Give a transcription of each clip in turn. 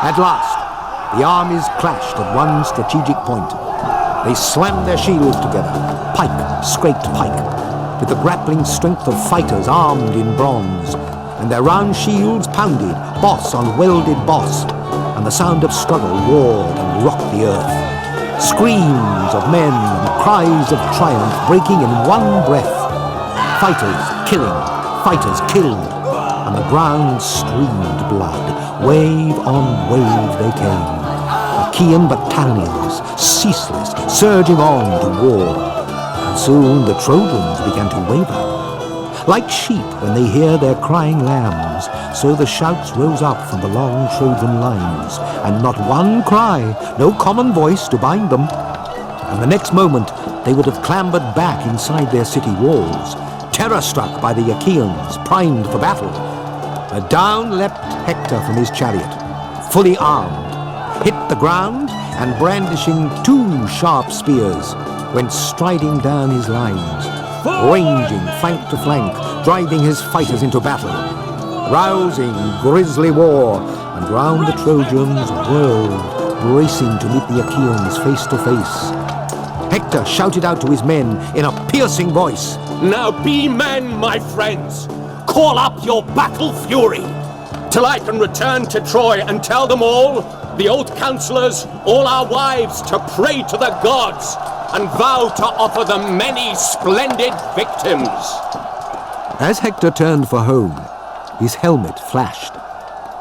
At last, the armies clashed at one strategic point. They slammed their shields together. Pike scraped pike, with the grappling strength of fighters armed in bronze, and their round shields pounded, boss on welded boss, and the sound of struggle roared and rocked the earth. Screams of men and cries of triumph breaking in one breath. Fighters killing, fighters killed, and the ground streamed blood. Wave on wave they came. Achaean battalions, ceaseless, surging on to war. And soon the Trojans began to waver. Like sheep when they hear their crying lambs, so the shouts rose up from the long Trojan lines, and not one cry, no common voice to bind them. And the next moment they would have clambered back inside their city walls, terror-struck by the Achaeans, primed for battle. But down leapt Hector from his chariot, fully armed, hit the ground, and brandishing 2 sharp spears, went striding down his lines, ranging flank to flank, driving his fighters into battle, rousing grisly war, and round the Trojans whirled, bracing to meet the Achaeans face to face. Hector shouted out to his men in a piercing voice, "Now be men, my friends! Call up your battle fury, till I can return to Troy and tell them all, the old councillors, all our wives, to pray to the gods and vow to offer them many splendid victims." As Hector turned for home, his helmet flashed,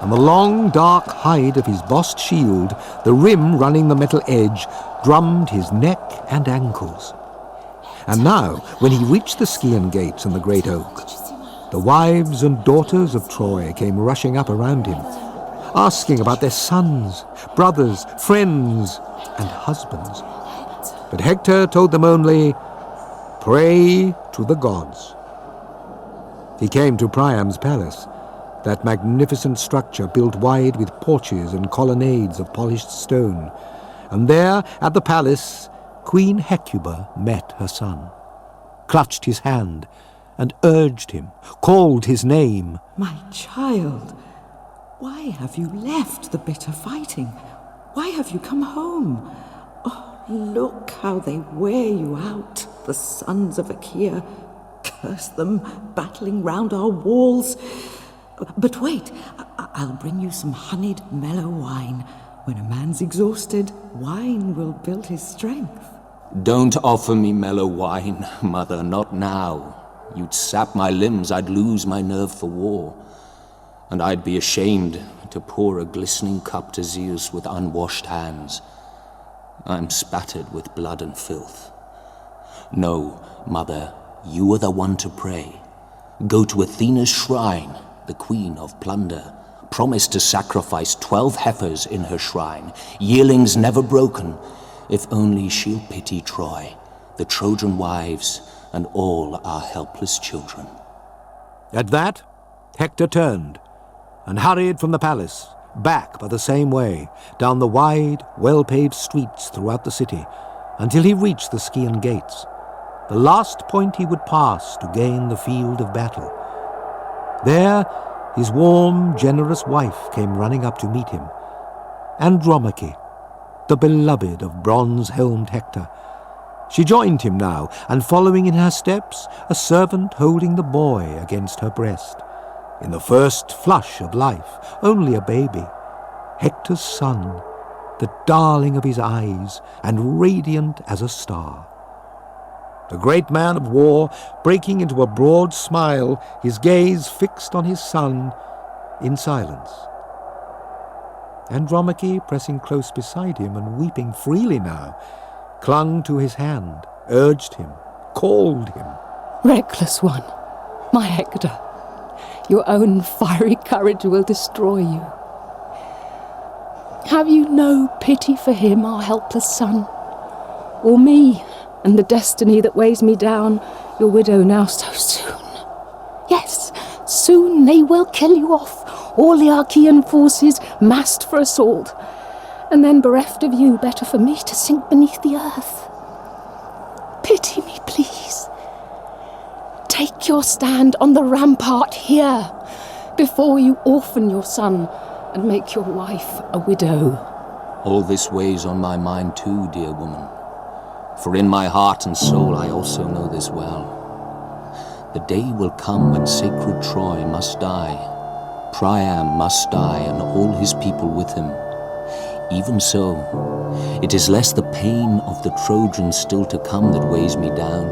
and the long dark hide of his bossed shield, the rim running the metal edge, drummed his neck and ankles. And now, when he reached the Scaean gates and the great oak, the wives and daughters of Troy came rushing up around him, asking about their sons, brothers, friends, and husbands. But Hector told them only, "Pray to the gods." He came to Priam's palace, that magnificent structure built wide with porches and colonnades of polished stone, and there at the palace Queen Hecuba met her son, clutched his hand, and urged him, called his name. "My child, why have you left the bitter fighting? Why have you come home? Oh, look how they wear you out, the sons of Achaea. Curse them, battling round our walls. But wait, I'll bring you some honeyed mellow wine. When a man's exhausted, wine will build his strength." "Don't offer me mellow wine, mother, not now. You'd sap my limbs, I'd lose my nerve for war. And I'd be ashamed to pour a glistening cup to Zeus with unwashed hands. I'm spattered with blood and filth. No, mother, you are the one to pray. Go to Athena's shrine, the queen of plunder. Promise to sacrifice 12 heifers in her shrine, yearlings never broken, if only she'll pity Troy, the Trojan wives, and all our helpless children." At that, Hector turned and hurried from the palace, back by the same way, down the wide, well-paved streets throughout the city, until he reached the Scaean gates, the last point he would pass to gain the field of battle. There, his warm, generous wife came running up to meet him, Andromache, the beloved of bronze-helmed Hector. She joined him now, and following in her steps, a servant holding the boy against her breast. In the first flush of life, only a baby, Hector's son, the darling of his eyes, and radiant as a star. The great man of war, breaking into a broad smile, his gaze fixed on his son, in silence. Andromache, pressing close beside him and weeping freely now, clung to his hand, urged him, called him. "Reckless one, my Hector, your own fiery courage will destroy you. Have you no pity for him, our helpless son? Or me, and the destiny that weighs me down, your widow now so soon? Yes, soon they will kill you off, all the Achaean forces massed for assault, and then bereft of you, better for me to sink beneath the earth. Pity me, please. Take your stand on the rampart here, before you orphan your son, and make your wife a widow. All this weighs on my mind too, dear woman. For in my heart and soul I also know this well. The day will come when sacred Troy must die. Priam must die, and all his people with him. Even so, it is less the pain of the Trojans still to come that weighs me down,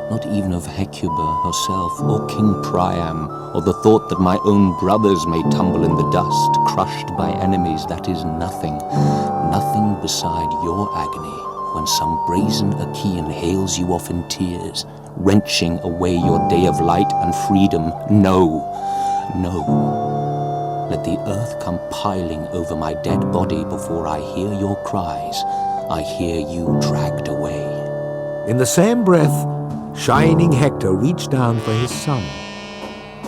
not even of Hecuba herself, or King Priam, or the thought that my own brothers may tumble in the dust, crushed by enemies. That is nothing, nothing beside your agony, when some brazen Achaean hales you off in tears, wrenching away your day of light and freedom. No, no. Let the earth come piling over my dead body before I hear your cries. I hear you dragged away. In the same breath, shining Hector reached down for his son.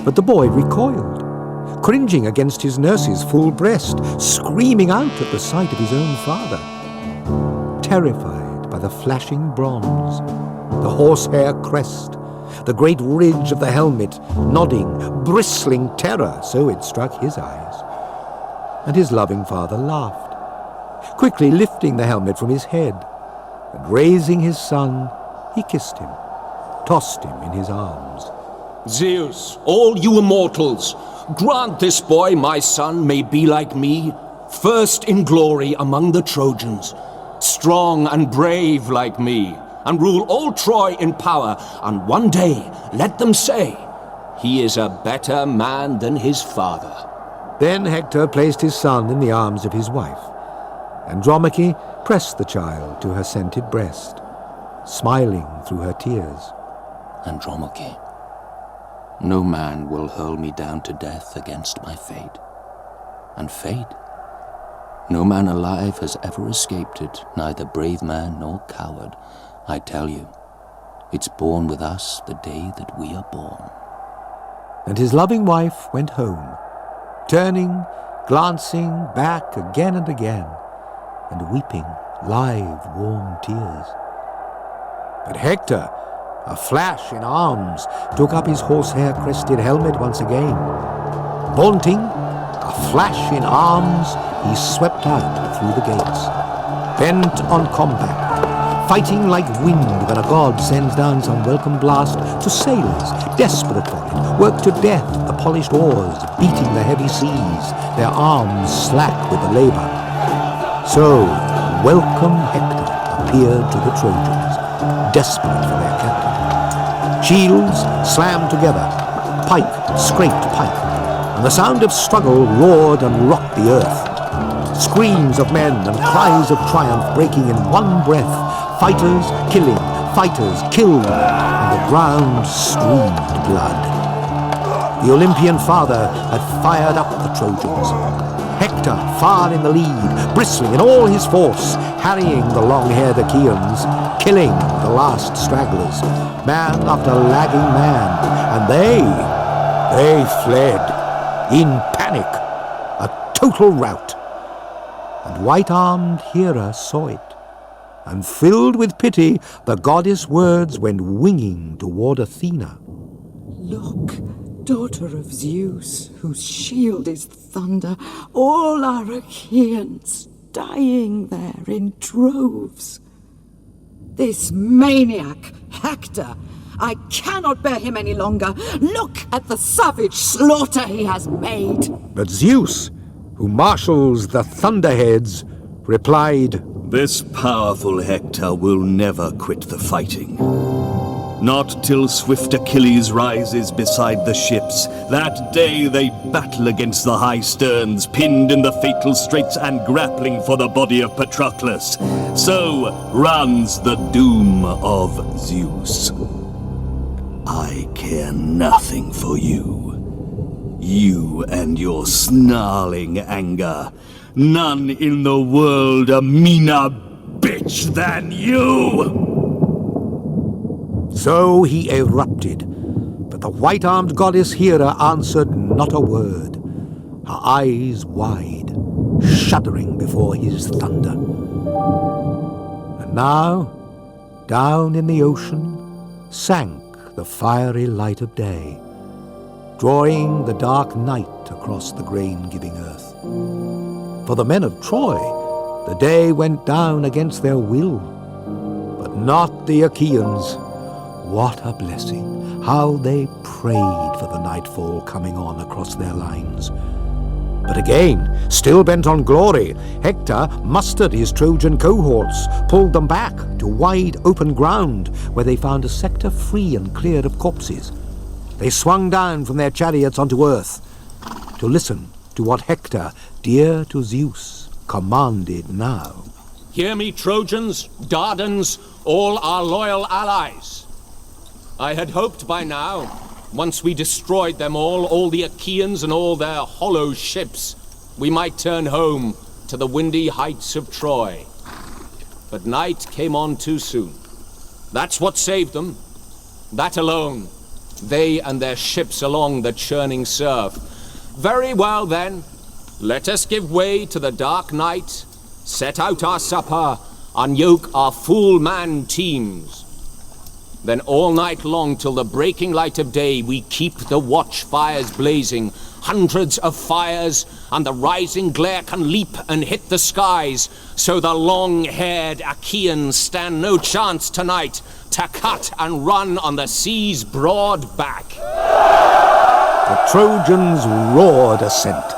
But the boy recoiled, cringing against his nurse's full breast, screaming out at the sight of his own father. Terrified by the flashing bronze, the horsehair crest, the great ridge of the helmet, nodding, bristling terror, so it struck his eyes. And his loving father laughed, quickly lifting the helmet from his head, and raising his son, he kissed him, tossed him in his arms. Zeus, all you immortals, grant this boy, my son, may be like me, first in glory among the Trojans, strong and brave like me, and rule all Troy in power, and one day let them say, he is a better man than his father. Then Hector placed his son in the arms of his wife. Andromache pressed the child to her scented breast, smiling through her tears. Andromache, no man will hurl me down to death against my fate. And fate? No man alive has ever escaped it, neither brave man nor coward. I tell you, it's born with us the day that we are born. And his loving wife went home, turning, glancing back again and again, and weeping live, warm tears. But Hector, a flash in arms, took up his horsehair-crested helmet once again. Vaunting, a flash in arms, he swept out through the gates, bent on combat, fighting like wind when a god sends down some welcome blast to sailors, desperate for it, worked to death at the polished oars, beating the heavy seas, their arms slack with the labour. So, welcome Hector appeared to the Trojans, desperate for their captain. Shields slammed together, pike scraped pike, and the sound of struggle roared and rocked the earth. Screams of men and cries of triumph breaking in one breath, fighters killing, fighters killed, and the ground streamed blood. The Olympian father had fired up the Trojans. Hector far in the lead, bristling in all his force, harrying the long-haired Achaeans, killing the last stragglers, man after lagging man, and they fled in panic, a total rout. And white-armed Hera saw it, and filled with pity, the goddess' words went winging toward Athena. Look, daughter of Zeus, whose shield is thunder, all our Achaeans dying there in droves. This maniac, Hector, I cannot bear him any longer. Look at the savage slaughter he has made. But Zeus, who marshals the thunderheads, replied, This powerful Hector will never quit the fighting. Not till swift Achilles rises beside the ships. That day they battle against the high sterns, pinned in the fatal straits and grappling for the body of Patroclus. So runs the doom of Zeus. I care nothing for you. You and your snarling anger. None in the world a meaner bitch than you! So he erupted, but the white-armed goddess Hera answered not a word, her eyes wide, shuddering before his thunder. And now, down in the ocean, sank the fiery light of day, drawing the dark night across the grain-giving earth. For the men of Troy, the day went down against their will, but not the Achaeans. What a blessing! How they prayed for the nightfall coming on across their lines. But again, still bent on glory, Hector mustered his Trojan cohorts, pulled them back to wide open ground, where they found a sector free and cleared of corpses. They swung down from their chariots onto earth to listen to what Hector, dear to Zeus, commanded now. Hear me, Trojans, Dardans, all our loyal allies. I had hoped by now, once we destroyed them all the Achaeans and all their hollow ships, we might turn home to the windy heights of Troy. But night came on too soon. That's what saved them. That alone. They and their ships along the churning surf. Very well then, let us give way to the dark night, set out our supper, unyoke our full-man teams. Then all night long till the breaking light of day we keep the watchfires blazing, hundreds of fires, and the rising glare can leap and hit the skies, so the long-haired Achaeans stand no chance tonight to cut and run on the sea's broad back. The Trojans roared assent,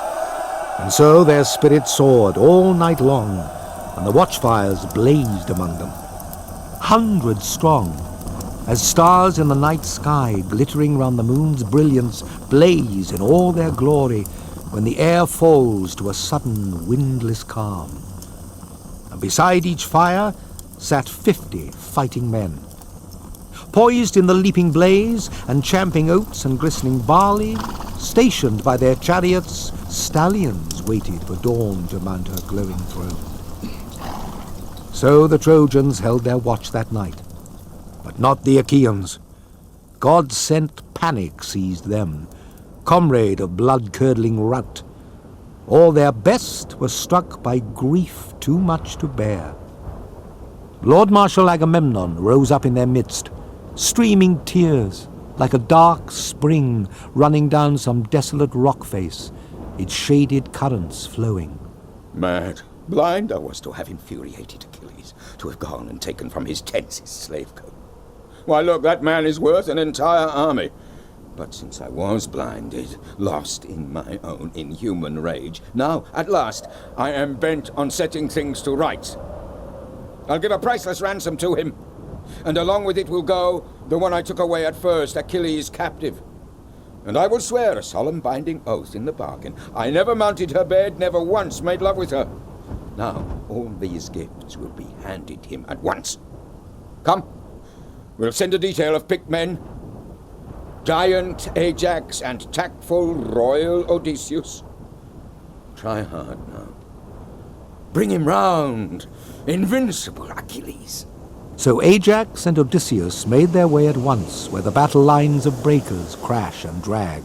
and so their spirit soared all night long, and the watchfires blazed among them. 100 strong, as stars in the night sky, glittering round the moon's brilliance, blaze in all their glory when the air falls to a sudden windless calm. And beside each fire sat 50 fighting men. Poised in the leaping blaze and champing oats and glistening barley, stationed by their chariots, stallions waited for dawn to mount her glowing throne. So the Trojans held their watch that night. But not the Achaeans. God-sent panic seized them, comrade of blood-curdling rout. All their best were struck by grief too much to bear. Lord Marshal Agamemnon rose up in their midst, streaming tears like a dark spring running down some desolate rock face, its shaded currents flowing. Mad, blind I was to have infuriated Achilles, to have gone and taken from his tents his slave coat. Why, look, that man is worth an entire army. But since I was blinded, lost in my own inhuman rage, now, at last, I am bent on setting things to rights. I'll give a priceless ransom to him, and along with it will go the one I took away at first, Achilles' captive. And I will swear a solemn binding oath in the bargain. I never mounted her bed, never once made love with her. Now, all these gifts will be handed him at once. Come. We'll send a detail of picked men. Giant Ajax and tactful royal Odysseus. Try hard now. Bring him round, invincible Achilles. So Ajax and Odysseus made their way at once where the battle lines of breakers crash and drag,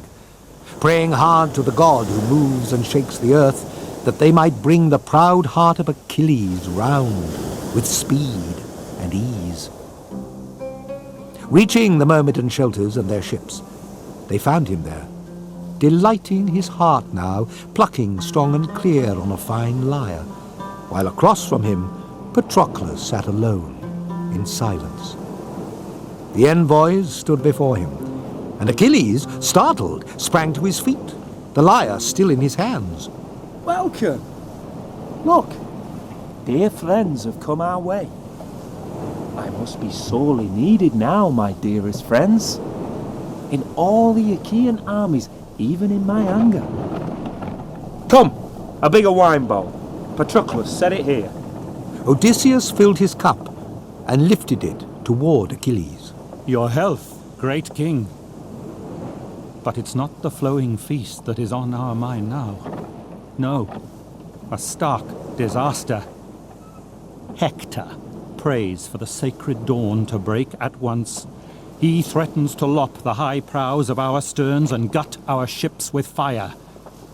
praying hard to the god who moves and shakes the earth, that they might bring the proud heart of Achilles round with speed and ease. Reaching the Myrmidon shelters and their ships, they found him there, delighting his heart now, plucking strong and clear on a fine lyre, while across from him Patroclus sat alone, in silence. The envoys stood before him, and Achilles, startled, sprang to his feet, the lyre still in his hands. Welcome! Look, dear friends have come our way. I must be sorely needed now, my dearest friends. In all the Achaean armies, even in my anger. Come, a bigger wine bowl. Patroclus, set it here. Odysseus filled his cup and lifted it toward Achilles. Your health, great king. But it's not the flowing feast that is on our mind now. No, a stark disaster. Hector prays for the sacred dawn to break at once. He threatens to lop the high prows of our sterns and gut our ships with fire.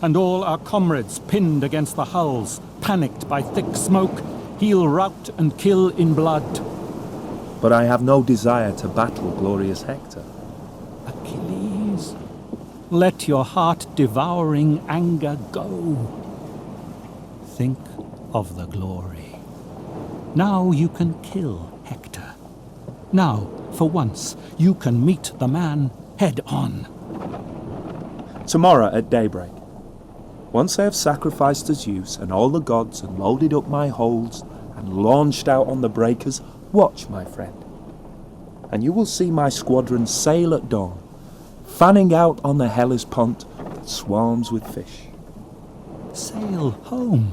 And all our comrades pinned against the hulls, panicked by thick smoke, he'll rout and kill in blood. But I have no desire to battle glorious Hector. Achilles, let your heart-devouring anger go. think of the glory. Now you can kill Hector. Now, for once, you can meet the man head on. Tomorrow at daybreak, once I have sacrificed to Zeus and all the gods and loaded up my holds and launched out on the breakers, watch, my friend, and you will see my squadron sail at dawn, fanning out on the Hellespont that swarms with fish. Sail home.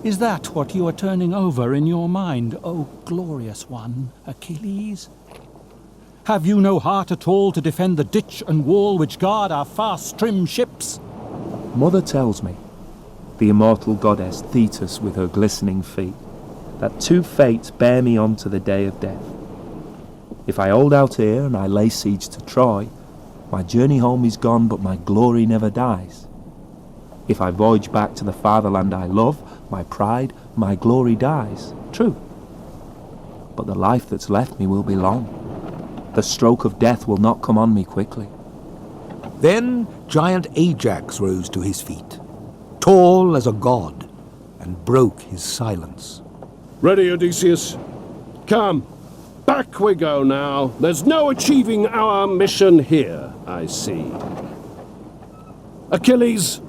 Is that what you are turning over in your mind, O glorious one, Achilles? Have you no heart at all to defend the ditch and wall which guard our fast trim ships? Mother tells me, the immortal goddess Thetis with her glistening feet, that two fates bear me on to the day of death. If I hold out here and I lay siege to Troy, my journey home is gone, but my glory never dies. If I voyage back to the fatherland I love, my pride, my glory dies. True. But the life that's left me will be long. The stroke of death will not come on me quickly. Then giant Ajax rose to his feet, tall as a god, and broke his silence. Ready, Odysseus? Come, back we go now. There's no achieving our mission here, I see. Achilles,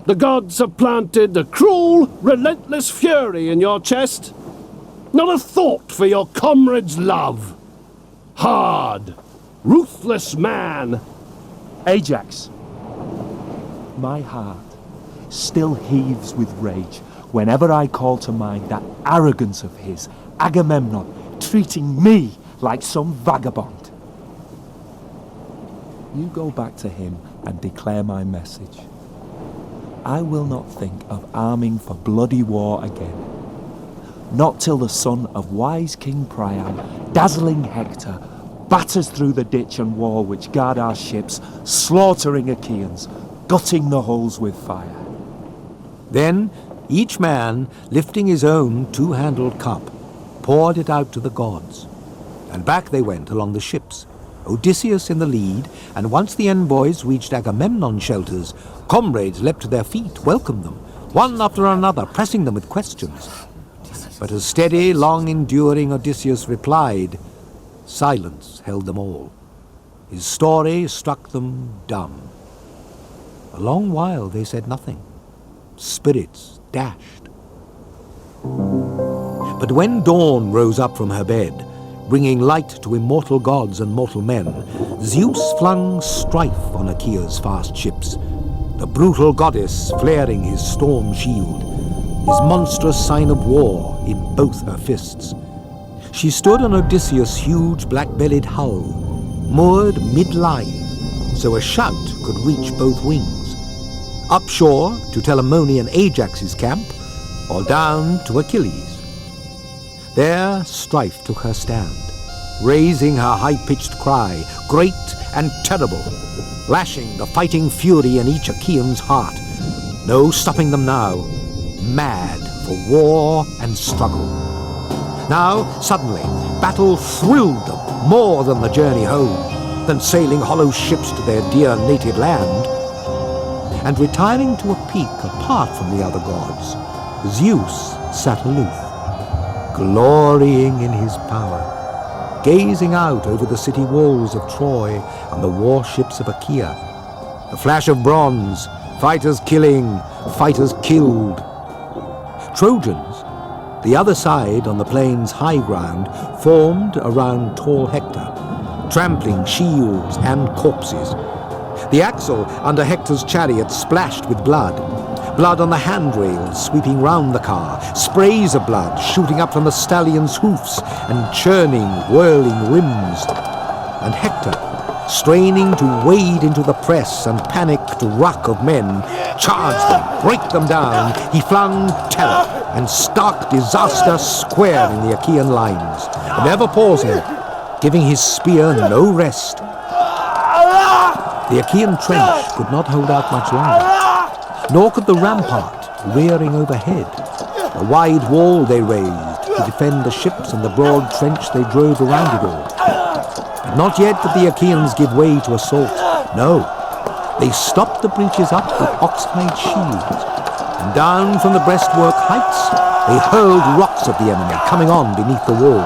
the gods have planted a cruel, relentless fury in your chest. Not a thought for your comrades' love. Hard, ruthless man. Ajax, my heart still heaves with rage whenever I call to mind that arrogance of his, Agamemnon, treating me like some vagabond. You go back to him and declare my message. I will not think of arming for bloody war again. Not till the son of wise King Priam, dazzling Hector, batters through the ditch and wall which guard our ships, slaughtering Achaeans, gutting the hulls with fire. Then each man, lifting his own two-handled cup, poured it out to the gods. And back they went along the ships, Odysseus in the lead, and once the envoys reached Agamemnon's shelters, comrades leapt to their feet, welcomed them, one after another, pressing them with questions. But a steady, long-enduring Odysseus replied. Silence held them all. His story struck them dumb. A long while they said nothing. Spirits dashed. But when dawn rose up from her bed, bringing light to immortal gods and mortal men, Zeus flung strife on Achaea's fast ships, the brutal goddess flaring his storm shield, his monstrous sign of war in both her fists. She stood on Odysseus' huge black-bellied hull, moored mid-line, so a shout could reach both wings, upshore to Telamonian Ajax's camp, or down to Achilles. There strife took her stand, raising her high-pitched cry, great and terrible, lashing the fighting fury in each Achaean's heart. No stopping them now, mad for war and struggle. Now, suddenly, battle thrilled them more than the journey home, than sailing hollow ships to their dear native land. And retiring to a peak apart from the other gods, Zeus sat aloof, glorying in his power, gazing out over the city walls of Troy and the warships of Achaea. The flash of bronze, fighters killing, fighters killed. Trojans, the other side on the plain's high ground, formed around tall Hector, trampling shields and corpses. The axle under Hector's chariot splashed with blood. Blood on the handrails sweeping round the car, sprays of blood shooting up from the stallion's hoofs and churning, whirling rims. And Hector, straining to wade into the press and panicked ruck of men, charged them, break them down. He flung terror and stark disaster square in the Achaean lines, never pausing, giving his spear no rest. The Achaean trench could not hold out much longer, nor could the rampart rearing overhead. A wide wall they raised to defend the ships and the broad trench they drove around it all. But not yet did the Achaeans give way to assault. No, they stopped the breaches up with oxhide shields, and down from the breastwork heights they hurled rocks at the enemy coming on beneath the wall.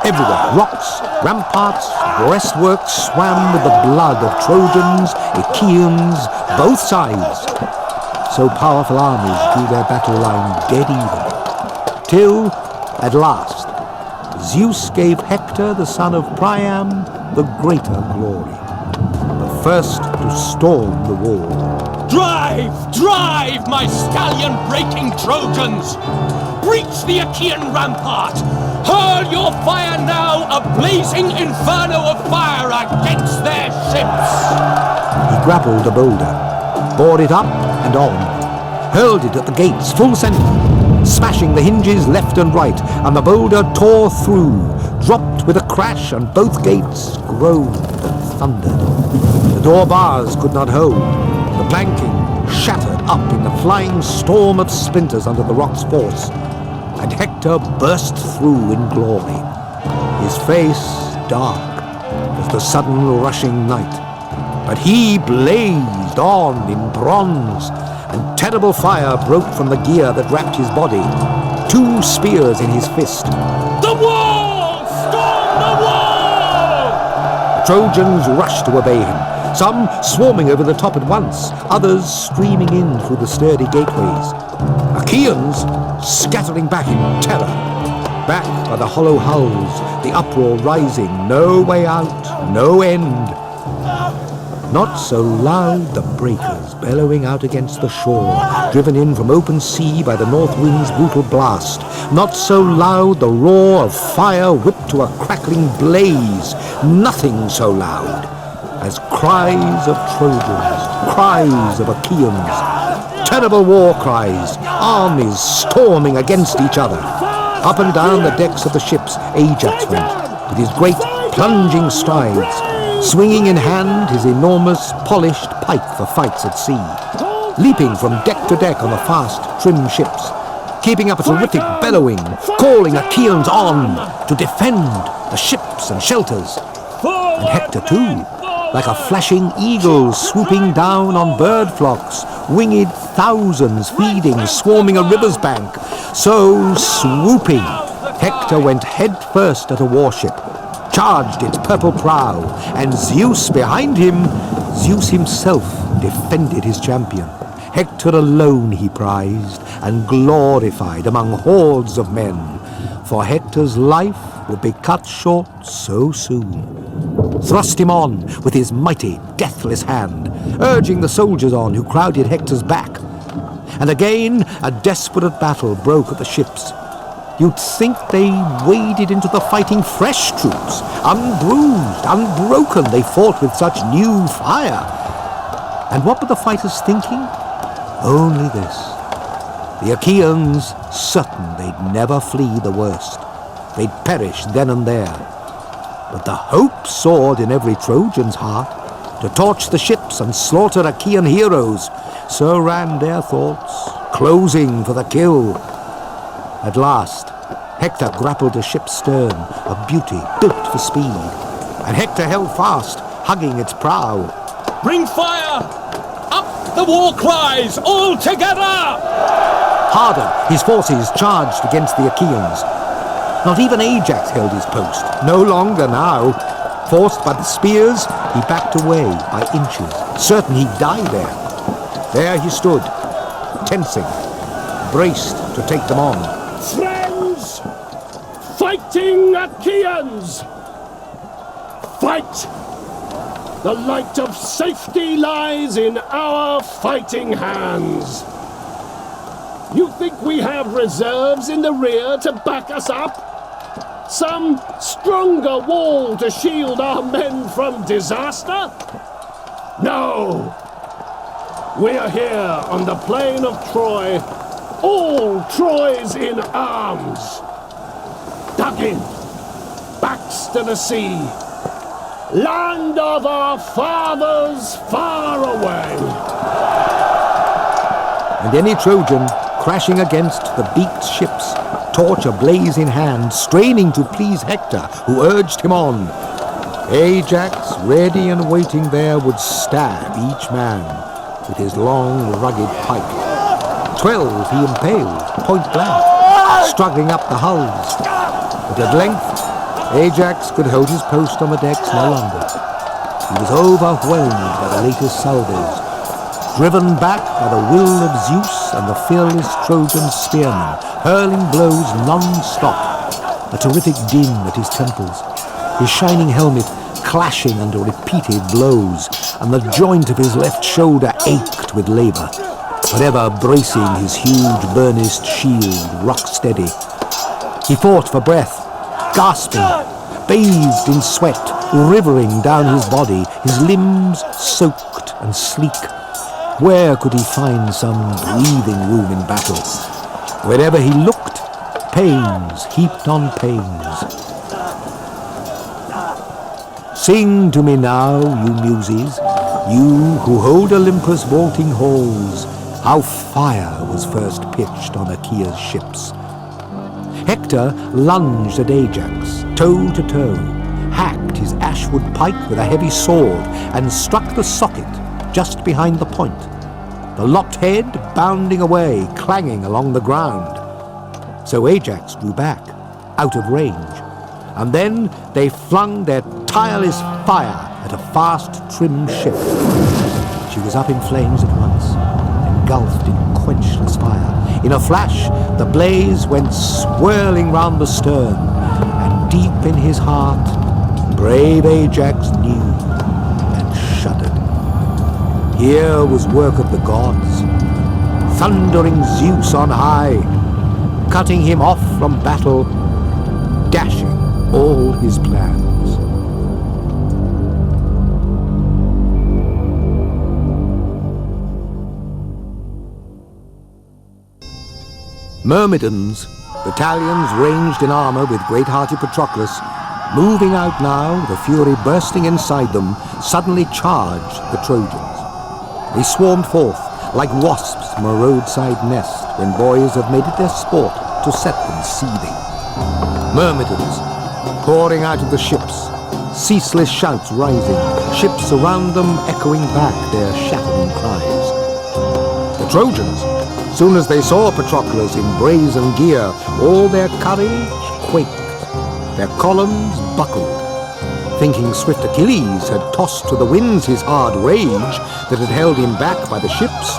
Everywhere, rocks, ramparts, breastworks swam with the blood of Trojans, Achaeans, both sides. So powerful armies drew their battle line dead even. Till, at last, Zeus gave Hector, the son of Priam, the greater glory. The first to storm the wall. Drive! Drive, my stallion-breaking Trojans! Breach the Achaean rampart! Hurl your fire now, a blazing inferno of fire against their ships! He grappled a boulder, bore it up and on, hurled it at the gates full center, smashing the hinges left and right, and the boulder tore through, dropped with a crash, and both gates groaned and thundered. The door bars could not hold, the planking shattered up in the flying storm of splinters under the rock's force, and Hector burst through in glory, his face dark as the sudden rushing night. But he blazed on in bronze, and terrible fire broke from the gear that wrapped his body, 2 spears in his fist. The wall! Storm the wall! The Trojans rushed to obey him, some swarming over the top at once, others streaming in through the sturdy gateways. Achaeans scattering back in terror, back by the hollow hulls, the uproar rising, no way out, no end. Not so loud the breakers bellowing out against the shore, driven in from open sea by the north wind's brutal blast. Not so loud the roar of fire whipped to a crackling blaze. Nothing so loud as cries of Trojans, cries of Achaeans, terrible war cries, armies storming against each other. Up and down the decks of the ships Ajax went, with his great plunging strides, swinging in hand his enormous polished pike for fights at sea, leaping from deck to deck on the fast, trim ships, keeping up a terrific bellowing, calling Achaeans on to defend the ships and shelters. And Hector too, like a flashing eagle swooping down on bird flocks, winged thousands feeding, swarming a river's bank. So swooping, Hector went head first at a warship, charged its purple prow, and Zeus behind him, Zeus himself defended his champion. Hector alone he prized and glorified among hordes of men, for Hector's life would be cut short so soon. Thrust him on with his mighty, deathless hand, urging the soldiers on who crowded Hector's back. And again a desperate battle broke at the ships. You'd think they waded into the fighting fresh troops, unbruised, unbroken, they fought with such new fire. And what were the fighters thinking? Only this. The Achaeans certain they'd never flee the worst. They'd perish then and there. But the hope soared in every Trojan's heart to torch the ships and slaughter Achaean heroes. So ran their thoughts, closing for the kill. At last, Hector grappled a ship's stern, a beauty built for speed, and Hector held fast, hugging its prow. Bring fire! Up the war cries, all together! Harder, his forces charged against the Achaeans. Not even Ajax held his post, no longer now. Forced by the spears, he backed away by inches, certain he'd die there. There he stood, tensing, braced to take them on. Friends! Fighting Achaeans! Fight! The light of safety lies in our fighting hands. You think we have reserves in the rear to back us up? Some stronger wall to shield our men from disaster? No! We are here on the plain of Troy, all Troy's in arms. Dug in, backs to the sea, land of our fathers far away. And any Trojan crashing against the beaked ships, torch ablaze in hand, straining to please Hector, who urged him on. Ajax, ready and waiting there, would stab each man with his long, rugged pike. 12 he impaled, point blank, struggling up the hulls. But at length, Ajax could hold his post on the decks no longer. He was overwhelmed by the latest salvos, driven back by the will of Zeus and the fearless Trojan spearmen, hurling blows non-stop, a terrific din at his temples, his shining helmet clashing under repeated blows, and the joint of his left shoulder ached with labour, but ever bracing his huge burnished shield rock steady. He fought for breath, gasping, bathed in sweat, rivering down his body, his limbs soaked and sleek. Where could he find some breathing room in battle? Wherever he looked, pains heaped on pains. Sing to me now, you muses, you who hold Olympus' vaulting halls, how fire was first pitched on Achaea's ships. Hector lunged at Ajax, toe to toe, hacked his ashwood pike with a heavy sword, and struck the socket just behind the point, the lopped head bounding away, clanging along the ground. So Ajax drew back, out of range, and then they flung their tireless fire at a fast, trim ship. She was up in flames at once, engulfed in quenchless fire. In a flash, the blaze went swirling round the stern, and deep in his heart, brave Ajax knew and shuddered. Here was work of the gods, thundering Zeus on high, cutting him off from battle, dashing all his plans. Myrmidons, battalions ranged in armour with great-hearted Patroclus, moving out now, the fury bursting inside them, suddenly charged the Trojans. They swarmed forth like wasps from a roadside nest when boys have made it their sport to set them seething. Myrmidons pouring out of the ships, ceaseless shouts rising, ships around them echoing back their shattering cries. The Trojans, soon as they saw Patroclus in brazen gear, all their courage quaked, their columns buckled. Thinking swift Achilles had tossed to the winds his hard rage that had held him back by the ships,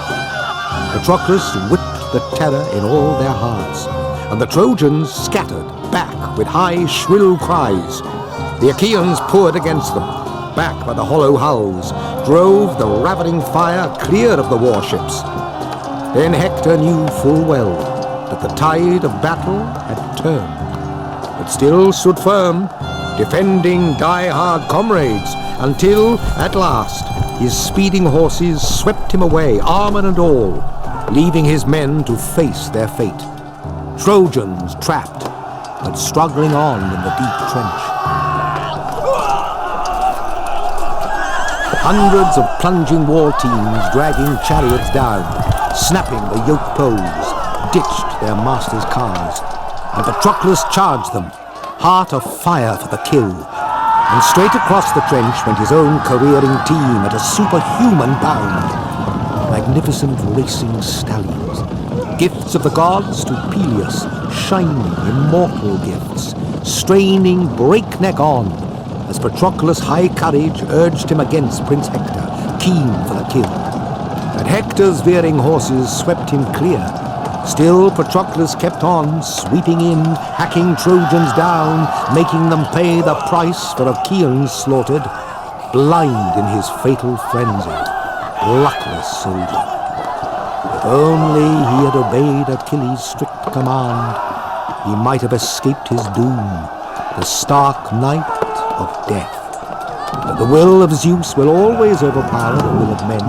Patroclus whipped the terror in all their hearts, and the Trojans scattered back with high, shrill cries. The Achaeans poured against them, back by the hollow hulls, drove the ravening fire clear of the warships. Then Hector knew full well that the tide of battle had turned, but still stood firm, defending die-hard comrades, until, at last, his speeding horses swept him away, armour and all, leaving his men to face their fate. Trojans trapped, but struggling on in the deep trench. Hundreds of plunging war teams dragging chariots down, snapping the yoke poles, ditched their masters' cars, and Patroclus charged them, heart of fire for the kill, and straight across the trench went his own careering team at a superhuman bound. Magnificent racing stallions, gifts of the gods to Peleus, shining, immortal gifts, straining breakneck on, as Patroclus' high courage urged him against Prince Hector, keen for the kill. But Hector's veering horses swept him clear. Still Patroclus kept on, sweeping in, hacking Trojans down, making them pay the price for Achaeans slaughtered, blind in his fatal frenzy, luckless soldier. If only he had obeyed Achilles' strict command, he might have escaped his doom, the stark night of death. But the will of Zeus will always overpower the will of men.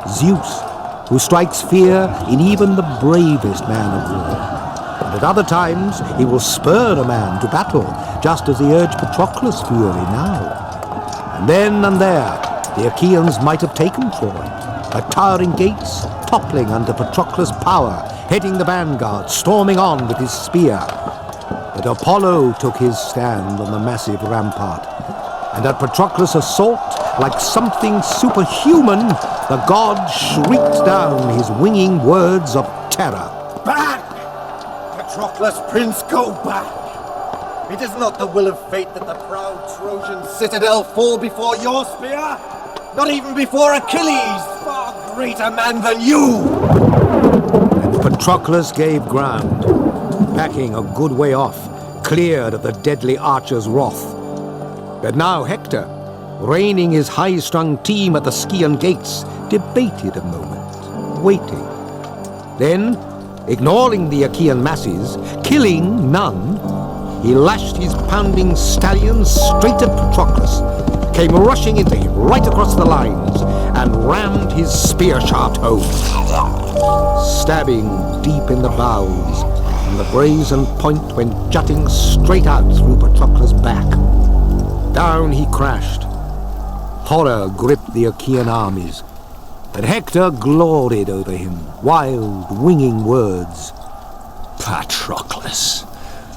Zeus, who strikes fear in even the bravest man of war. And at other times he will spur a man to battle, just as he urged Patroclus' fury now. And then and there, the Achaeans might have taken Troy, her towering gates toppling under Patroclus' power, heading the vanguard, storming on with his spear. But Apollo took his stand on the massive rampart, and at Patroclus' assault, like something superhuman, the god shrieked down his winging words of terror. Back! Patroclus, Prince, go back! It is not the will of fate that the proud Trojan citadel fall before your spear! Not even before Achilles, far greater man than you! And Patroclus gave ground, backing a good way off, cleared of the deadly archer's wrath. But now Hector, reining his high-strung team at the Scaean gates, debated a moment, waiting. Then, ignoring the Achaean masses, killing none, he lashed his pounding stallions straight at Patroclus, came rushing into him right across the lines, and rammed his spear shaft home, stabbing deep in the bows, and the brazen point went jutting straight out through Patroclus' back. Down he crashed. Horror gripped the Achaean armies, but Hector gloried over him, wild, winging words. Patroclus,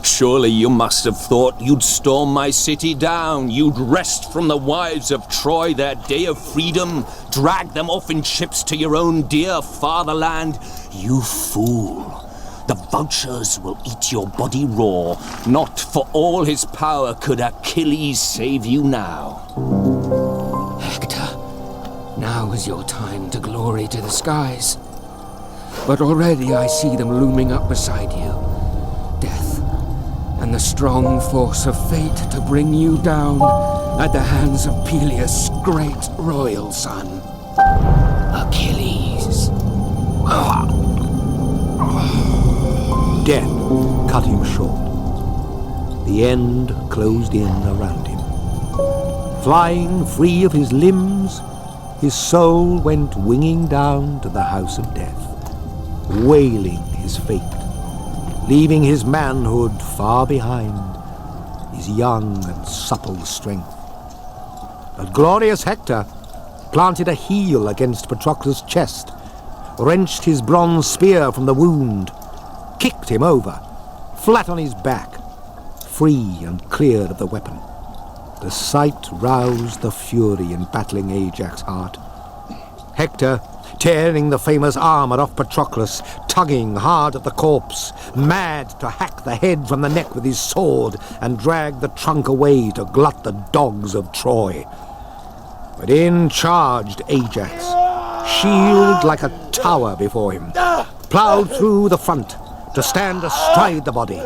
surely you must have thought you'd storm my city down, you'd wrest from the wives of Troy their day of freedom, drag them off in ships to your own dear fatherland. You fool! The vultures will eat your body raw. Not for all his power could Achilles save you now. Hector, now is your time to glory to the skies. But already I see them looming up beside you. Death, and the strong force of fate to bring you down at the hands of Peleus' great royal son, Achilles. Death cut him short. The end closed in around him. Flying free of his limbs, his soul went winging down to the house of death, wailing his fate, leaving his manhood far behind, his young and supple strength. But glorious Hector planted a heel against Patroclus' chest, wrenched his bronze spear from the wound, kicked him over, flat on his back, free and cleared of the weapon. The sight roused the fury in battling Ajax' heart. Hector, tearing the famous armor off Patroclus, tugging hard at the corpse, mad to hack the head from the neck with his sword and drag the trunk away to glut the dogs of Troy. But in charged Ajax, shield like a tower before him, ploughed through the front to stand astride the body,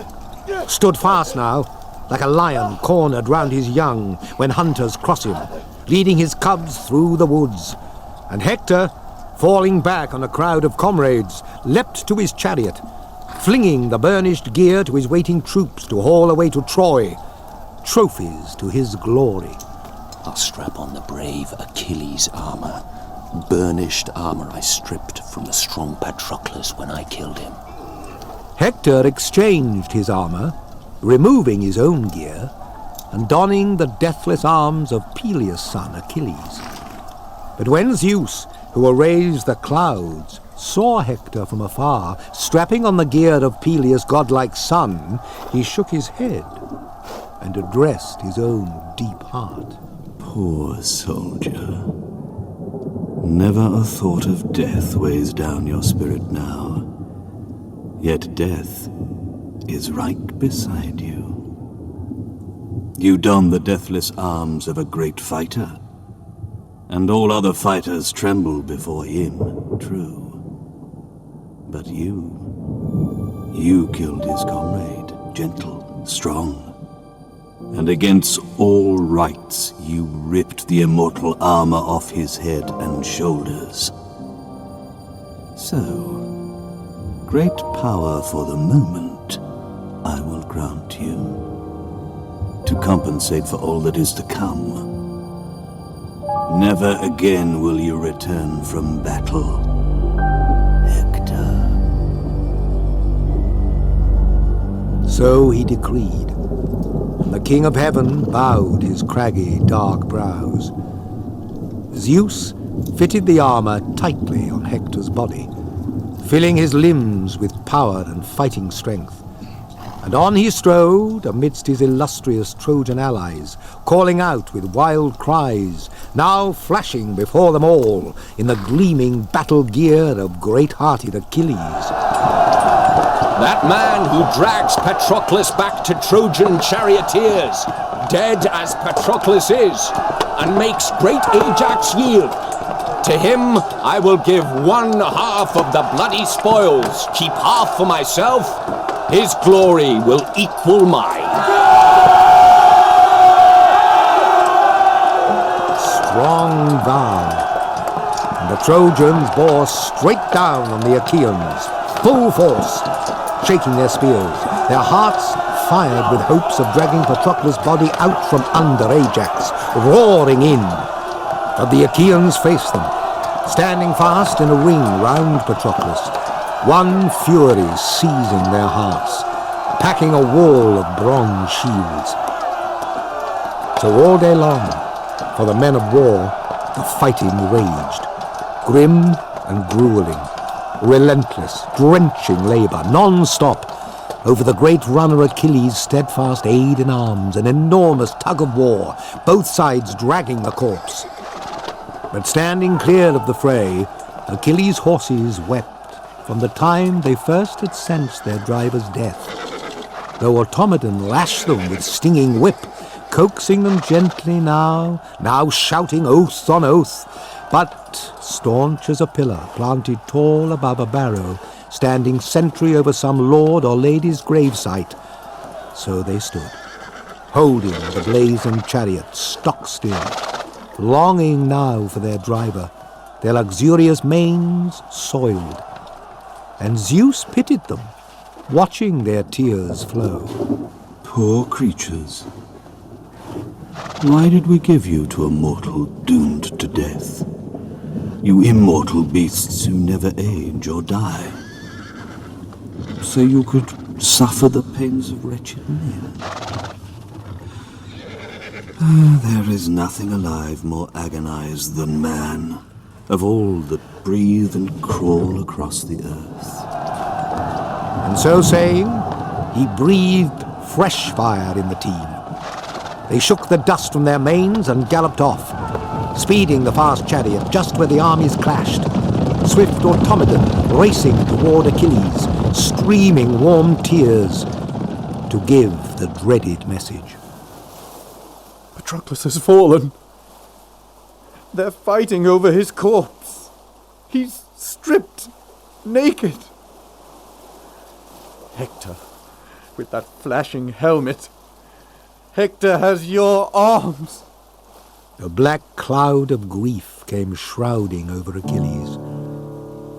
stood fast now, like a lion cornered round his young when hunters cross him, leading his cubs through the woods. And Hector, falling back on a crowd of comrades, leapt to his chariot, flinging the burnished gear to his waiting troops to haul away to Troy, trophies to his glory. I'll strap on the brave Achilles' armor, burnished armor I stripped from the strong Patroclus when I killed him. Hector exchanged his armor, removing his own gear, and donning the deathless arms of Peleus' son Achilles. But when Zeus, who arrays the clouds, saw Hector from afar, strapping on the gear of Peleus' godlike son, he shook his head and addressed his own deep heart. Poor soldier. Never a thought of death weighs down your spirit now. Yet death is right beside you. You don the deathless arms of a great fighter, and all other fighters tremble before him, true. But you killed his comrade, gentle, strong, and against all rights you ripped the immortal armor off his head and shoulders. So, great power for the moment I will grant you, to compensate for all that is to come. Never again will you return from battle, Hector. So he decreed, and the King of Heaven bowed his craggy, dark brows. Zeus fitted the armor tightly on Hector's body, filling his limbs with power and fighting strength. And on he strode amidst his illustrious Trojan allies, calling out with wild cries, now flashing before them all in the gleaming battle gear of great-hearted Achilles. That man who drags Patroclus back to Trojan charioteers, dead as Patroclus is, and makes great Ajax yield. To him I will give 1/2 of the bloody spoils, keep half for myself. His glory will equal mine. Strong vow. And the Trojans bore straight down on the Achaeans, full force, shaking their spears, their hearts fired with hopes of dragging Patroclus' body out from under Ajax, roaring in. But the Achaeans faced them, standing fast in a ring round Patroclus, one fury seizing their hearts, packing a wall of bronze shields. So all day long, for the men of war, the fighting raged, grim and grueling, relentless, drenching labour, non-stop, over the great runner Achilles' steadfast aid in arms, an enormous tug of war, both sides dragging the corpse. But standing clear of the fray, Achilles' horses wept from the time they first had sensed their driver's death, though Automedon lashed them with stinging whip, coaxing them gently now shouting oath on oath, but staunch as a pillar planted tall above a barrow, standing sentry over some lord or lady's gravesite, so they stood, holding the blazoned chariot stock still, longing now for their driver, their luxurious manes soiled. And Zeus pitied them, watching their tears flow. Poor creatures. Why did we give you to a mortal doomed to death? You immortal beasts who never age or die. So you could suffer the pains of wretched men. There is nothing alive more agonized than man, of all that breathe and crawl across the earth. And so saying, he breathed fresh fire in the team. They shook the dust from their manes and galloped off, speeding the fast chariot just where the armies clashed. Swift Automedon racing toward Achilles, streaming warm tears to give the dreaded message. Patroclus has fallen. They're fighting over his corpse. He's stripped, naked. Hector, with that flashing helmet. Hector has your arms. A black cloud of grief came shrouding over Achilles,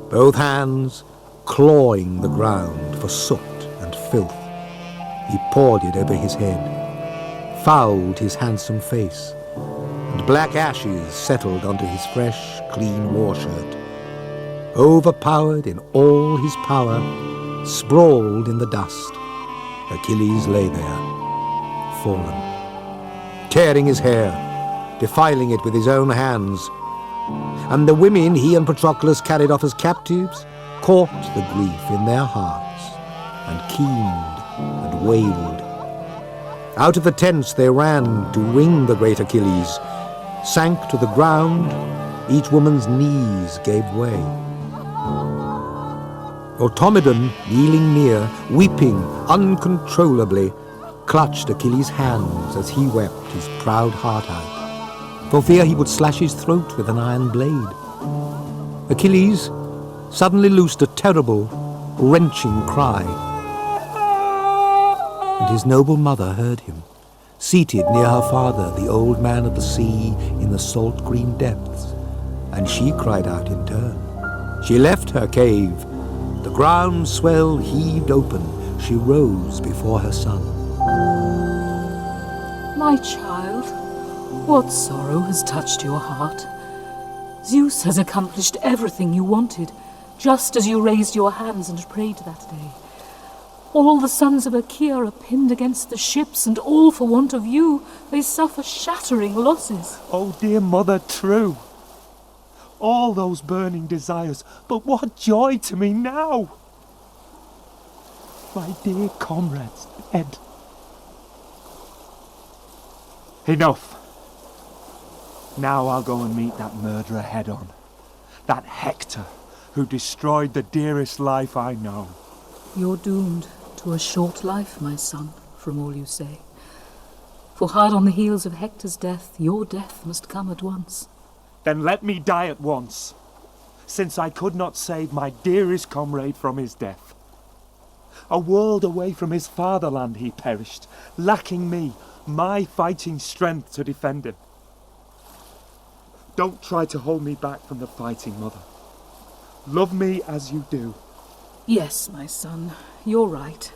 both hands clawing the ground for soot and filth. He poured it over his head, fouled his handsome face, and black ashes settled onto his fresh, clean war shirt. Overpowered in all his power, sprawled in the dust, Achilles lay there, fallen, tearing his hair, defiling it with his own hands. And the women he and Patroclus carried off as captives caught the grief in their hearts, and keened and wailed. Out of the tents they ran to wring the great Achilles, sank to the ground, each woman's knees gave way. Automedon, kneeling near, weeping uncontrollably, clutched Achilles' hands as he wept his proud heart out, for fear he would slash his throat with an iron blade. Achilles suddenly loosed a terrible, wrenching cry, and his noble mother heard him, seated near her father, the old man of the sea in the salt green depths, and she cried out in turn. She left her cave. The ground swell heaved open. She rose before her son. My child, what sorrow has touched your heart? Zeus has accomplished everything you wanted, just as you raised your hands and prayed that day. All the sons of Achaea are pinned against the ships, and all for want of you. They suffer shattering losses. Oh, dear mother, true. All those burning desires, but what joy to me now! My dear comrades, dead. Enough. Now I'll go and meet that murderer head on. That Hector, who destroyed the dearest life I know. You're doomed to a short life, my son, from all you say. For hard on the heels of Hector's death, your death must come at once. Then let me die at once, since I could not save my dearest comrade from his death. A world away from his fatherland he perished, lacking me, my fighting strength to defend him. Don't try to hold me back from the fighting, Mother. Love me as you do. Yes, my son, you're right.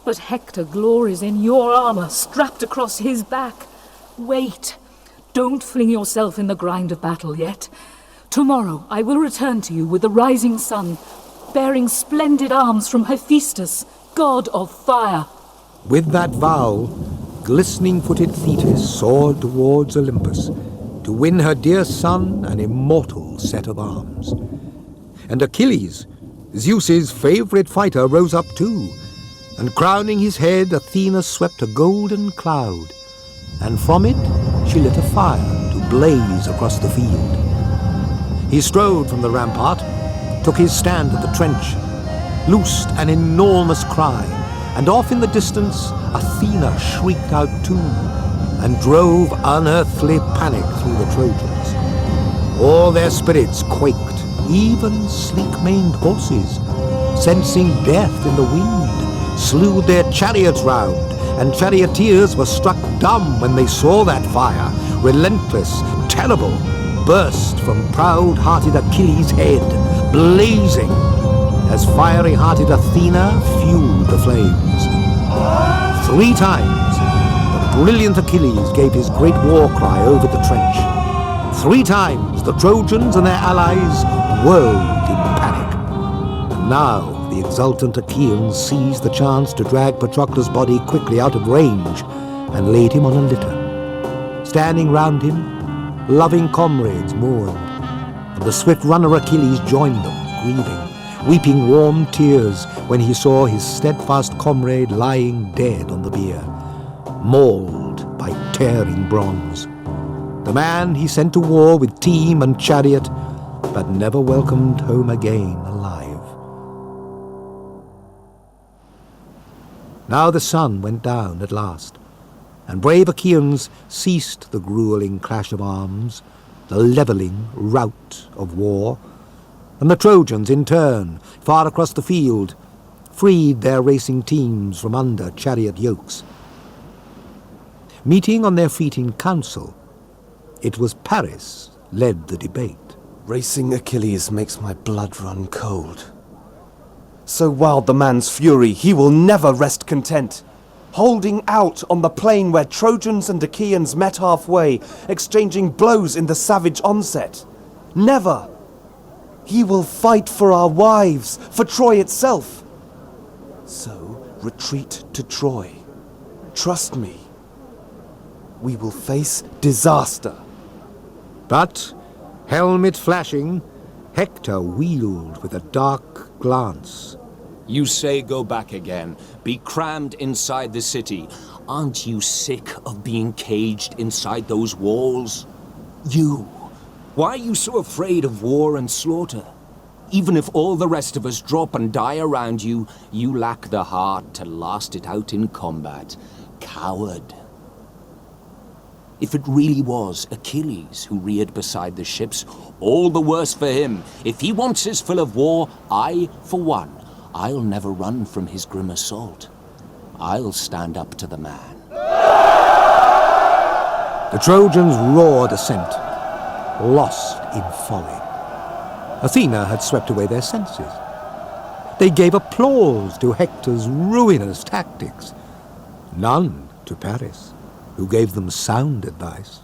But Hector glories in your armor, strapped across his back. Wait. Don't fling yourself in the grind of battle yet. Tomorrow I will return to you with the rising sun, bearing splendid arms from Hephaestus, god of fire. With that vow, glistening-footed Thetis soared towards Olympus to win her dear son an immortal set of arms. And Achilles, Zeus's favourite fighter, rose up too, and crowning his head, Athena swept a golden cloud, and from it she lit a fire to blaze across the field. He strode from the rampart, took his stand at the trench, loosed an enormous cry, and off in the distance Athena shrieked out too, and drove unearthly panic through the Trojans. All their spirits quaked, even sleek-maned horses, sensing death in the wind, slew their chariots round, and charioteers were struck dumb when they saw that fire, relentless, terrible, burst from proud-hearted Achilles' head, blazing, as fiery-hearted Athena fueled the flames. 3 times, the brilliant Achilles gave his great war cry over the trench. 3 times, the Trojans and their allies whirled in panic. And now, the exultant Achaeans seized the chance to drag Patroclus' body quickly out of range and laid him on a litter. Standing round him, loving comrades mourned, and the swift runner Achilles joined them, grieving, weeping warm tears when he saw his steadfast comrade lying dead on the bier, mauled by tearing bronze. The man he sent to war with team and chariot, but never welcomed home again alive. Now the sun went down at last, and brave Achaeans ceased the grueling clash of arms, the levelling rout of war, and the Trojans, in turn, far across the field, freed their racing teams from under chariot yokes. Meeting on their feet in council, it was Paris led the debate. Racing Achilles makes my blood run cold. So wild the man's fury, he will never rest content. Holding out on the plain where Trojans and Achaeans met halfway, exchanging blows in the savage onset. Never! He will fight for our wives, for Troy itself. So, retreat to Troy. Trust me. We will face disaster. But, helmet flashing, Hector wheeled with a dark glance. You say go back again, be crammed inside the city. Aren't you sick of being caged inside those walls? You, why are you so afraid of war and slaughter? Even if all the rest of us drop and die around you, you lack the heart to last it out in combat. Coward. If it really was Achilles who reared beside the ships, all the worse for him. If he wants his fill of war, I, for one, I'll never run from his grim assault. I'll stand up to the man. The Trojans roared assent, lost in folly. Athena had swept away their senses. They gave applause to Hector's ruinous tactics, none to Paris, who gave them sound advice.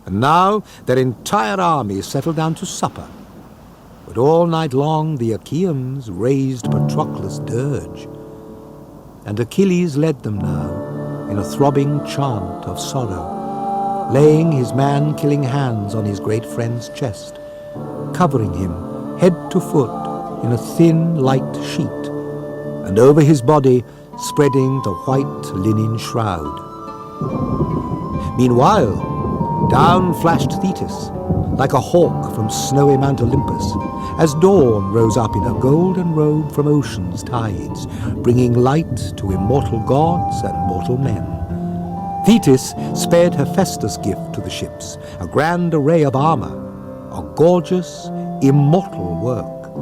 And now their entire army settled down to supper. But all night long the Achaeans raised Patroclus' dirge. And Achilles led them now in a throbbing chant of sorrow, laying his man-killing hands on his great friend's chest, covering him head to foot in a thin, light sheet, and over his body spreading the white linen shroud. Meanwhile, down flashed Thetis, like a hawk from snowy Mount Olympus, as dawn rose up in a golden robe from ocean's tides, bringing light to immortal gods and mortal men. Thetis spared Hephaestus' gift to the ships, a grand array of armor, a gorgeous, immortal work,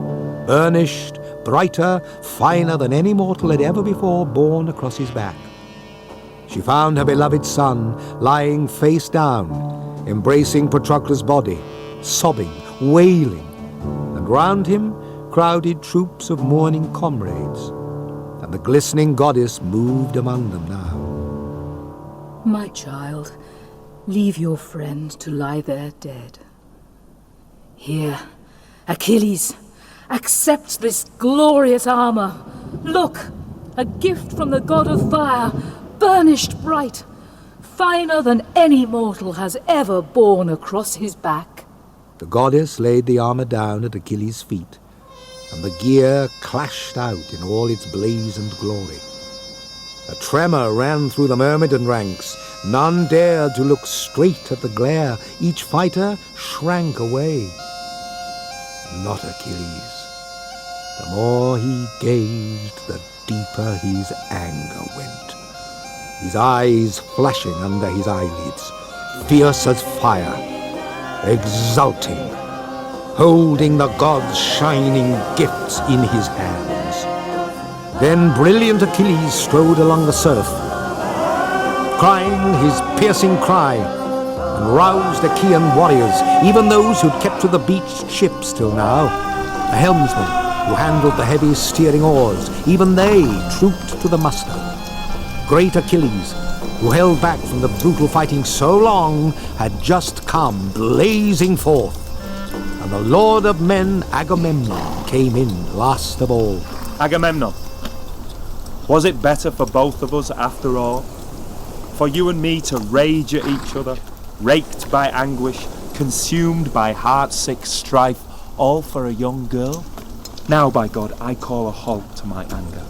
burnished, brighter, finer than any mortal had ever before borne across his back. She found her beloved son lying face down, embracing Patroclus' body, sobbing, wailing, and round him crowded troops of mourning comrades, and the glistening goddess moved among them now. My child, leave your friend to lie there dead. Here, Achilles, accept this glorious armor. Look, a gift from the god of fire, burnished bright, finer than any mortal has ever borne across his back. The goddess laid the armor down at Achilles' feet, and the gear clashed out in all its blazoned glory. A tremor ran through the Myrmidon ranks. None dared to look straight at the glare. Each fighter shrank away. Not Achilles. The more he gazed, the deeper his anger went. His eyes flashing under his eyelids, fierce as fire, exulting, holding the gods' shining gifts in his hands. Then brilliant Achilles strode along the surf, crying his piercing cry, and roused Achaean warriors, even those who'd kept to the beached ships till now. The helmsmen, who handled the heavy steering oars, even they trooped to the muster. Great Achilles, who held back from the brutal fighting so long, had just come blazing forth, and the lord of men, Agamemnon, came in last of all. Agamemnon, was it better for both of us after all? For you and me to rage at each other, raked by anguish, consumed by heart-sick strife, all for a young girl? Now, by God, I call a halt to my anger.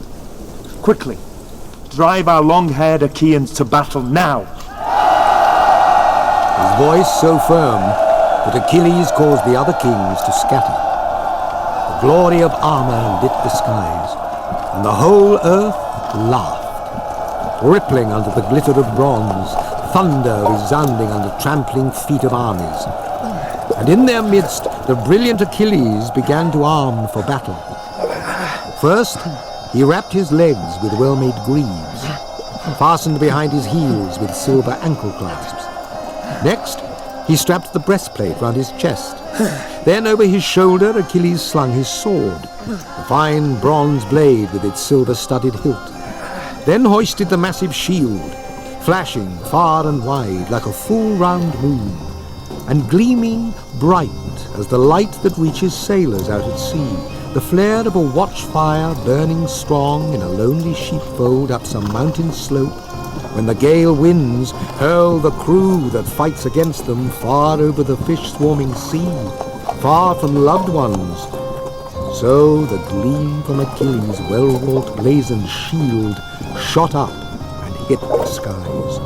Quickly, drive our long-haired Achaeans to battle now! His voice so firm that Achilles caused the other kings to scatter. The glory of armor lit the skies, and the whole earth laughed, rippling under the glitter of bronze, thunder resounding under trampling feet of armies. And in their midst, the brilliant Achilles began to arm for battle. First, he wrapped his legs with well-made greaves, fastened behind his heels with silver ankle clasps. Next, he strapped the breastplate round his chest. Then over his shoulder, Achilles slung his sword, the fine bronze blade with its silver-studded hilt. Then hoisted the massive shield, flashing far and wide like a full round moon, and gleaming bright as the light that reaches sailors out at sea, the flare of a watchfire burning strong in a lonely sheepfold up some mountain slope, when the gale winds hurl the crew that fights against them far over the fish-swarming sea, far from loved ones. So the gleam from Achilles' well-wrought blazoned shield shot up and hit the skies.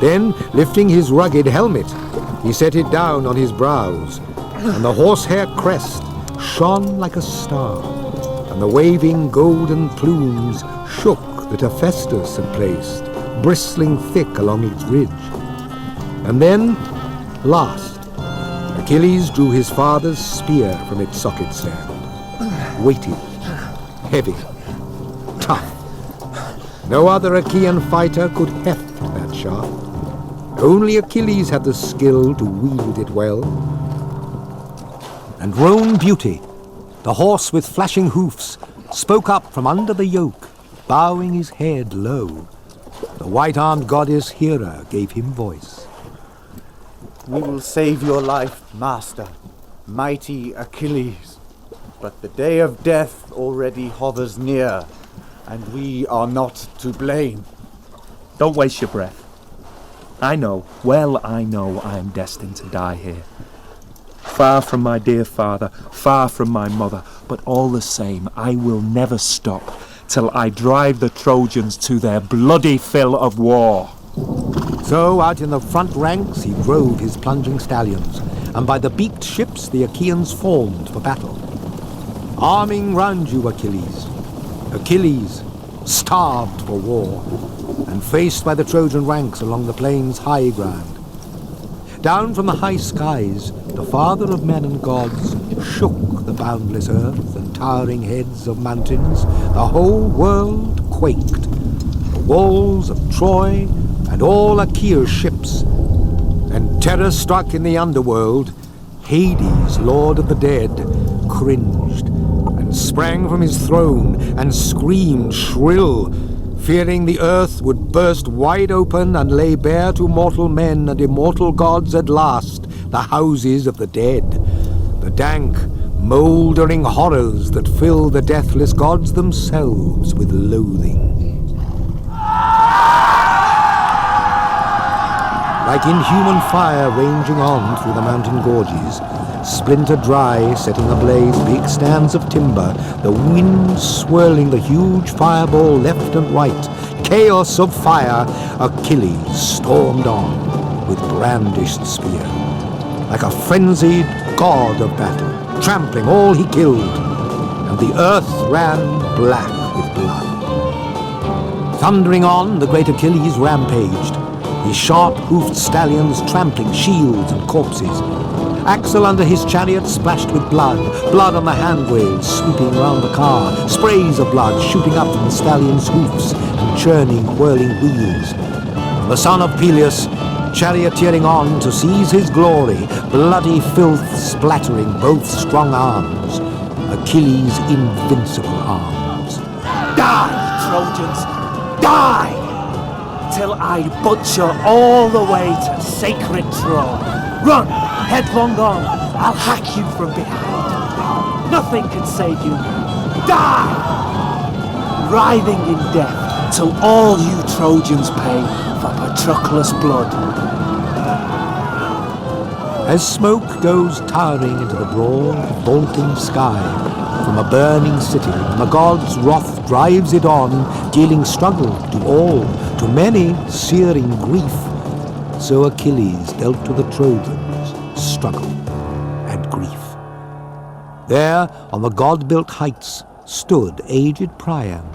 Then, lifting his rugged helmet, he set it down on his brows, and the horsehair crest shone like a star, and the waving golden plumes shook that Hephaestus had placed, bristling thick along its ridge. And then, last, Achilles drew his father's spear from its socket stand, weighted, heavy, tough. No other Achaean fighter could heft that shaft. Only Achilles had the skill to wield it well. And roan Beauty, the horse with flashing hoofs, spoke up from under the yoke, bowing his head low. The white-armed goddess Hera gave him voice. We will save your life, master, mighty Achilles. But the day of death already hovers near, and we are not to blame. Don't waste your breath. I know I am destined to die here. Far from my dear father, far from my mother, but all the same, I will never stop till I drive the Trojans to their bloody fill of war. So out in the front ranks he drove his plunging stallions, and by the beaked ships the Achaeans formed for battle. Arming round you, Achilles. Achilles, starved for war, and faced by the Trojan ranks along the plain's high ground. Down from the high skies, the father of men and gods shook the boundless earth and towering heads of mountains. The whole world quaked. The walls of Troy and all Achaea's ships. And terror struck in the underworld, Hades, lord of the dead, cringed and sprang from his throne and screamed shrill, fearing the earth would burst wide open and lay bare to mortal men and immortal gods at last the houses of the dead, the dank, mouldering horrors that fill the deathless gods themselves with loathing. Like inhuman fire ranging on through the mountain gorges, splinter dry, setting ablaze big stands of timber, the wind swirling the huge fireball left and right, chaos of fire, Achilles stormed on with brandished spear. Like a frenzied god of battle, trampling all he killed, and the earth ran black with blood. Thundering on, the great Achilles rampaged, his sharp-hoofed stallions trampling shields and corpses. Axle under his chariot splashed with blood, blood on the handrails sweeping round the car, sprays of blood shooting up from the stallion's hoofs and churning, whirling wheels. And the son of Peleus, charioteering on to seize his glory, bloody filth splattering both strong arms, Achilles' invincible arms. Die, Trojans! Die! Till I butcher all the way to sacred Troy. Run! Headlong on! I'll hack you from behind. Nothing can save you. Die! Writhing in death till all you Trojans pay for Patroclus' blood. As smoke goes towering into the broad, vaulting sky from a burning city, and the god's wrath drives it on, dealing struggle to all, to many searing grief, so Achilles dealt to the Trojans struggle and grief. There, on the god-built heights, stood aged Priam.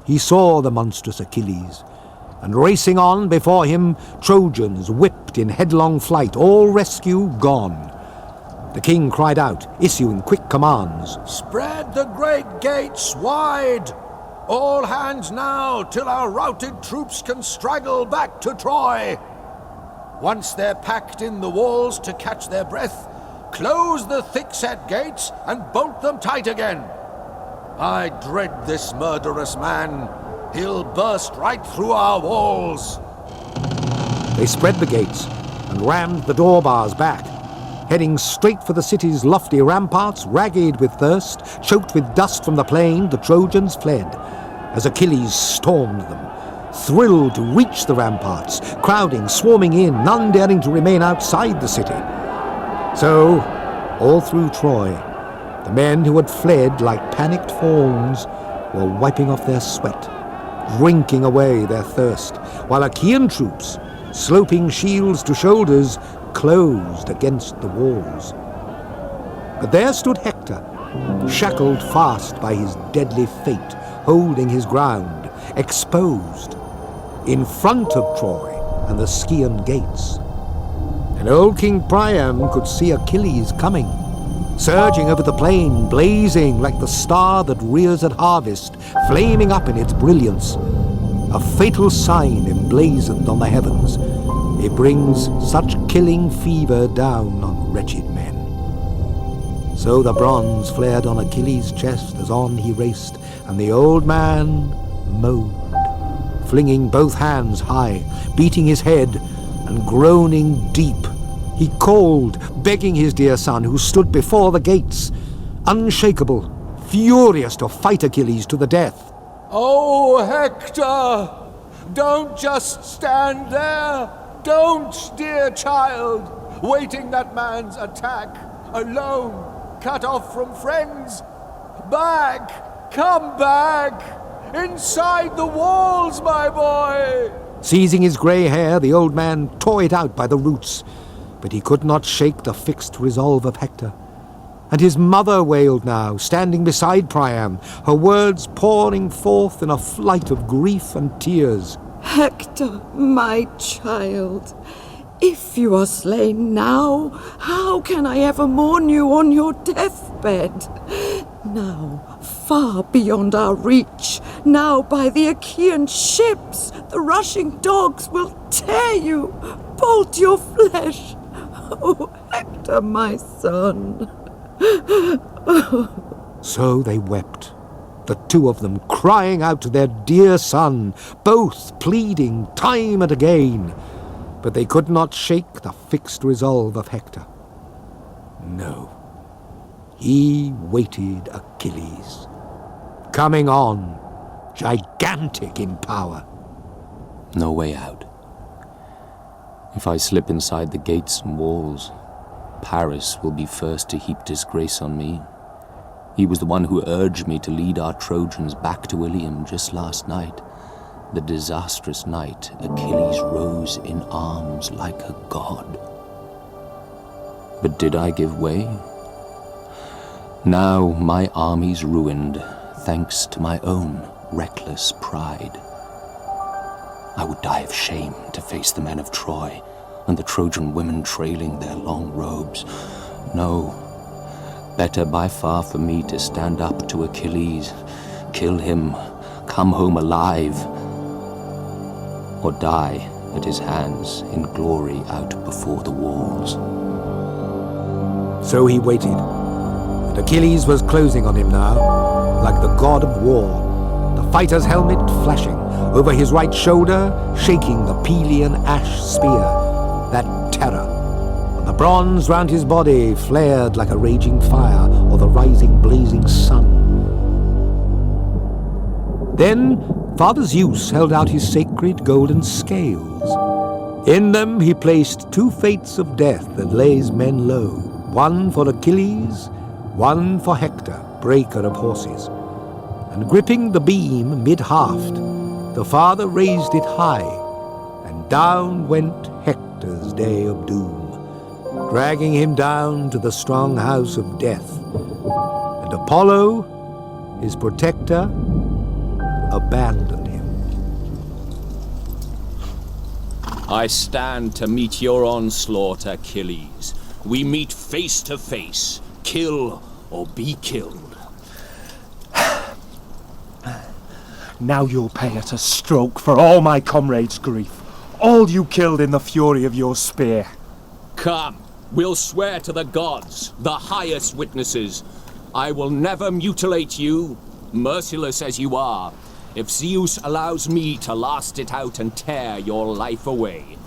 He saw the monstrous Achilles, and racing on before him, Trojans whipped in headlong flight, all rescue gone. The king cried out, issuing quick commands. Spread the great gates wide! All hands now, till our routed troops can straggle back to Troy! Once they're packed in the walls to catch their breath, close the thick-set gates and bolt them tight again. I dread this murderous man. He'll burst right through our walls. They spread the gates and rammed the door bars back. Heading straight for the city's lofty ramparts, ragged with thirst, choked with dust from the plain, the Trojans fled, as Achilles stormed them, thrilled to reach the ramparts, crowding, swarming in, none daring to remain outside the city. So, all through Troy, the men who had fled like panicked fawns were wiping off their sweat, drinking away their thirst, while Achaean troops, sloping shields to shoulders, closed against the walls. But there stood Hector, shackled fast by his deadly fate, holding his ground, exposed, in front of Troy and the Scaean gates. And old King Priam could see Achilles coming, surging over the plain, blazing like the star that rears at harvest, flaming up in its brilliance, a fatal sign emblazoned on the heavens. It brings such killing fever down on wretched men. So the bronze flared on Achilles' chest as on he raced, and the old man moaned, flinging both hands high, beating his head, and groaning deep. He called, begging his dear son, who stood before the gates, unshakable, furious to fight Achilles to the death. Oh, Hector! Don't just stand there! Don't, dear child, waiting that man's attack, alone, cut off from friends. Back! Come back! Inside the walls, my boy! Seizing his grey hair, the old man tore it out by the roots. But he could not shake the fixed resolve of Hector. And his mother wailed now, standing beside Priam, her words pouring forth in a flight of grief and tears. Hector, my child, if you are slain now, how can I ever mourn you on your deathbed? Now, far beyond our reach, now by the Achaean ships, the rushing dogs will tear you, bolt your flesh. Oh, Hector, my son. So they wept, the two of them crying out to their dear son, both pleading time and again. But they could not shake the fixed resolve of Hector. No, he waited Achilles, coming on, gigantic in power. No way out. If I slip inside the gates and walls, Paris will be first to heap disgrace on me. He was the one who urged me to lead our Trojans back to Ilium just last night. The disastrous night Achilles rose in arms like a god. But did I give way? Now my army's ruined, thanks to my own reckless pride. I would die of shame to face the men of Troy, and the Trojan women trailing their long robes. No, better by far for me to stand up to Achilles, kill him, come home alive, or die at his hands in glory out before the walls. So he waited, and Achilles was closing on him now, like the god of war, the fighter's helmet flashing, over his right shoulder shaking the Pelian ash spear, that terror, and the bronze round his body flared like a raging fire or the rising blazing sun. Then Father Zeus held out his sacred golden scales. In them he placed two fates of death that lays men low, one for Achilles, one for Hector, breaker of horses. And gripping the beam mid-haft, the father raised it high, and down went Hector's day of doom, dragging him down to the strong house of death. And Apollo, his protector, abandoned him. I stand to meet your onslaught, Achilles. We meet face to face, kill or be killed. Now you'll pay at a stroke for all my comrades' grief, all you killed in the fury of your spear. Come, we'll swear to the gods, the highest witnesses. I will never mutilate you, merciless as you are, if Zeus allows me to last it out and tear your life away.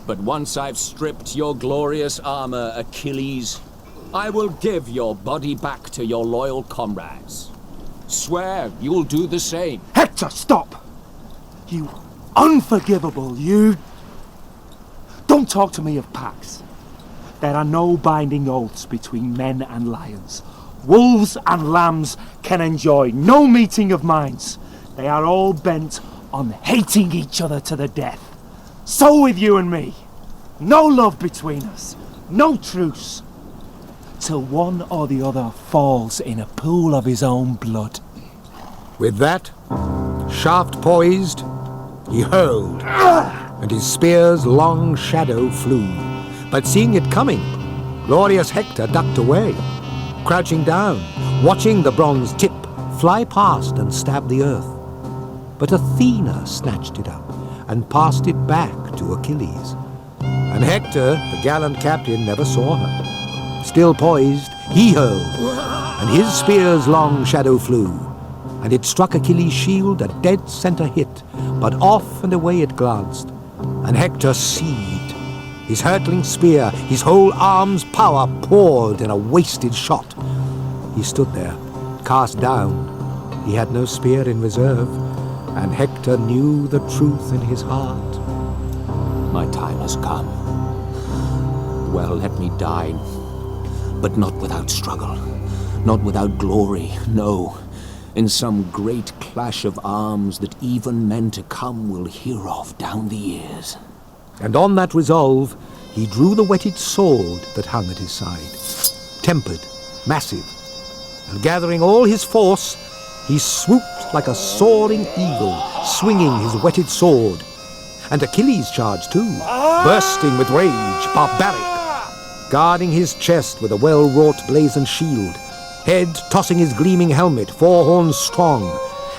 But once I've stripped your glorious armor, Achilles, I will give your body back to your loyal comrades. Swear you'll do the same. Hector, stop! You unforgivable, you... Don't talk to me of pacts. There are no binding oaths between men and lions. Wolves and lambs can enjoy no meeting of minds. They are all bent on hating each other to the death. So with you and me. No love between us. No truce. Till one or the other falls in a pool of his own blood. With that, shaft poised, he hurled, and his spear's long shadow flew. But seeing it coming, glorious Hector ducked away, crouching down, watching the bronze tip fly past and stab the earth. But Athena snatched it up and passed it back to Achilles. And Hector, the gallant captain, never saw her. Still poised, he hurled, and his spear's long shadow flew, and it struck Achilles' shield a dead center hit, but off and away it glanced, and Hector seethed. His hurtling spear, his whole arm's power poured in a wasted shot. He stood there, cast down. He had no spear in reserve, and Hector knew the truth in his heart. My time has come. Well, let me die. But not without struggle, not without glory, no. In some great clash of arms that even men to come will hear of down the years. And on that resolve, he drew the whetted sword that hung at his side, tempered, massive, and gathering all his force, he swooped like a soaring eagle, swinging his whetted sword. And Achilles charged too, bursting with rage, barbaric, guarding his chest with a well-wrought blazoned shield, head tossing his gleaming helmet, 4 horns strong,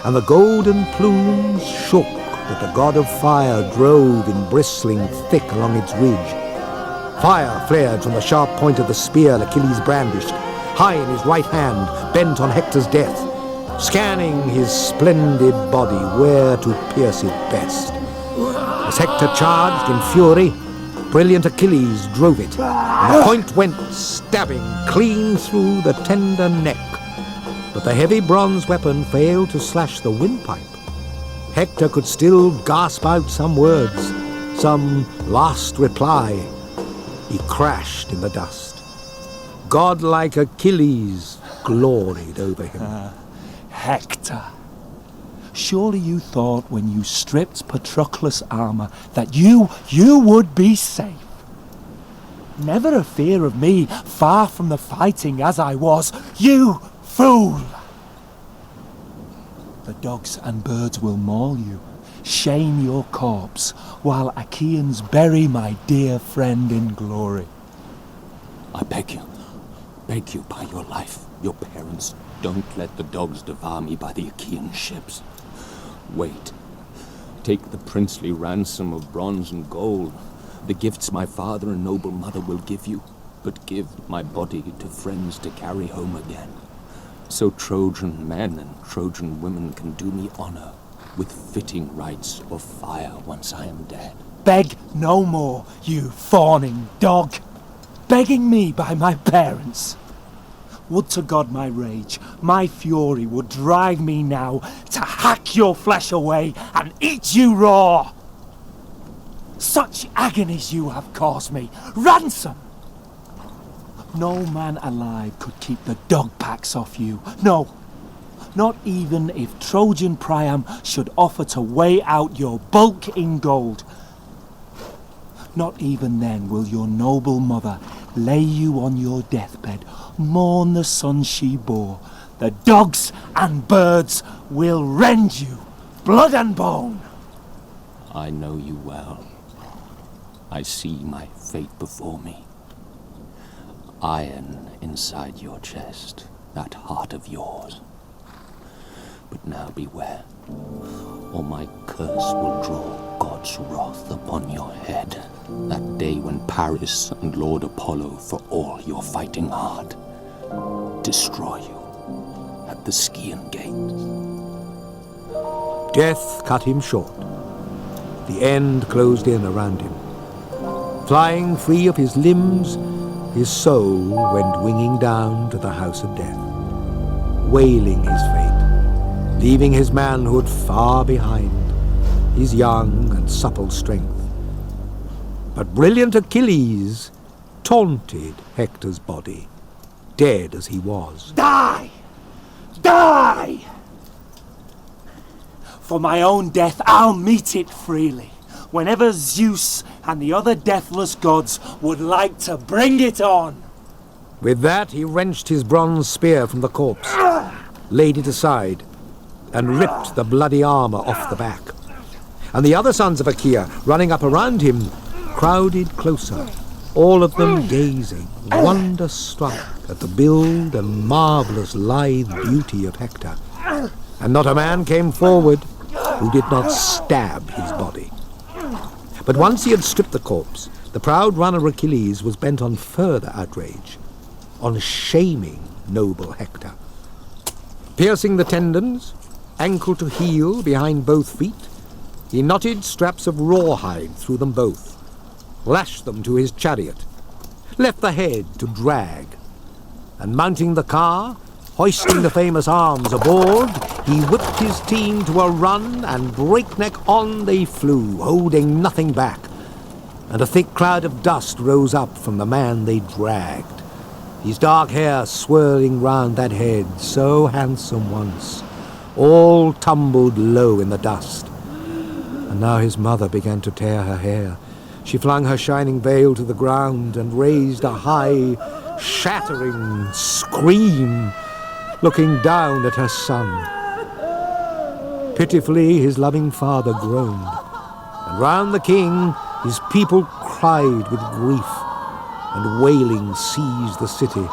and the golden plumes shook that the god of fire drove in bristling thick along its ridge. Fire flared from the sharp point of the spear Achilles brandished, high in his right hand, bent on Hector's death, scanning his splendid body where to pierce it best. As Hector charged in fury, brilliant Achilles drove it, and the point went stabbing clean through the tender neck. But the heavy bronze weapon failed to slash the windpipe. Hector could still gasp out some words, some last reply. He crashed in the dust. Godlike Achilles gloried over him. Hector, surely you thought when you stripped Patroclus' armor that you would be safe. Never a fear of me, far from the fighting as I was. You fool! The dogs and birds will maul you, shame your corpse, while Achaeans bury my dear friend in glory. I beg you by your life, your parents, don't let the dogs devour me by the Achaean ships. Wait. Take the princely ransom of bronze and gold, the gifts my father and noble mother will give you, but give my body to friends to carry home again, so Trojan men and Trojan women can do me honor with fitting rites of fire once I am dead. Beg no more, you fawning dog, begging me by my parents. Would to God my rage, my fury would drive me now to hack your flesh away and eat you raw. Such agonies you have caused me. Ransom! No man alive could keep the dog packs off you. No, not even if Trojan Priam should offer to weigh out your bulk in gold. Not even then will your noble mother lay you on your deathbed, mourn the son she bore. The dogs and birds will rend you, blood and bone. I know you well. I see my fate before me. Iron inside your chest, that heart of yours. But now beware, or my curse will draw God's wrath upon your head, that day when Paris and Lord Apollo, for all your fighting hard, destroy you at the Scaean gates. Death cut him short. The end closed in around him. Flying free of his limbs, his soul went winging down to the house of death, wailing his fate, leaving his manhood far behind, his young and supple strength. But brilliant Achilles taunted Hector's body, dead as he was. Die! Die! For my own death I'll meet it freely, whenever Zeus and the other deathless gods would like to bring it on. With that he wrenched his bronze spear from the corpse, laid it aside, and ripped the bloody armor off the back. And the other sons of Achaea, running up around him, crowded closer, all of them gazing, wonder-struck at the build and marvellous lithe beauty of Hector. And not a man came forward who did not stab his body. But once he had stripped the corpse, the proud runner Achilles was bent on further outrage, on shaming noble Hector. Piercing the tendons, ankle to heel behind both feet, he knotted straps of rawhide through them both, lashed them to his chariot, left the head to drag, and mounting the car, hoisting the famous arms aboard, he whipped his team to a run, and breakneck on they flew, holding nothing back. And a thick cloud of dust rose up from the man they dragged, his dark hair swirling round that head, so handsome once, all tumbled low in the dust. And now his mother began to tear her hair, She flung her shining veil to the ground and raised a high, shattering scream, looking down at her son. Pitifully his loving father groaned, and round the king his people cried with grief, and wailing seized the city,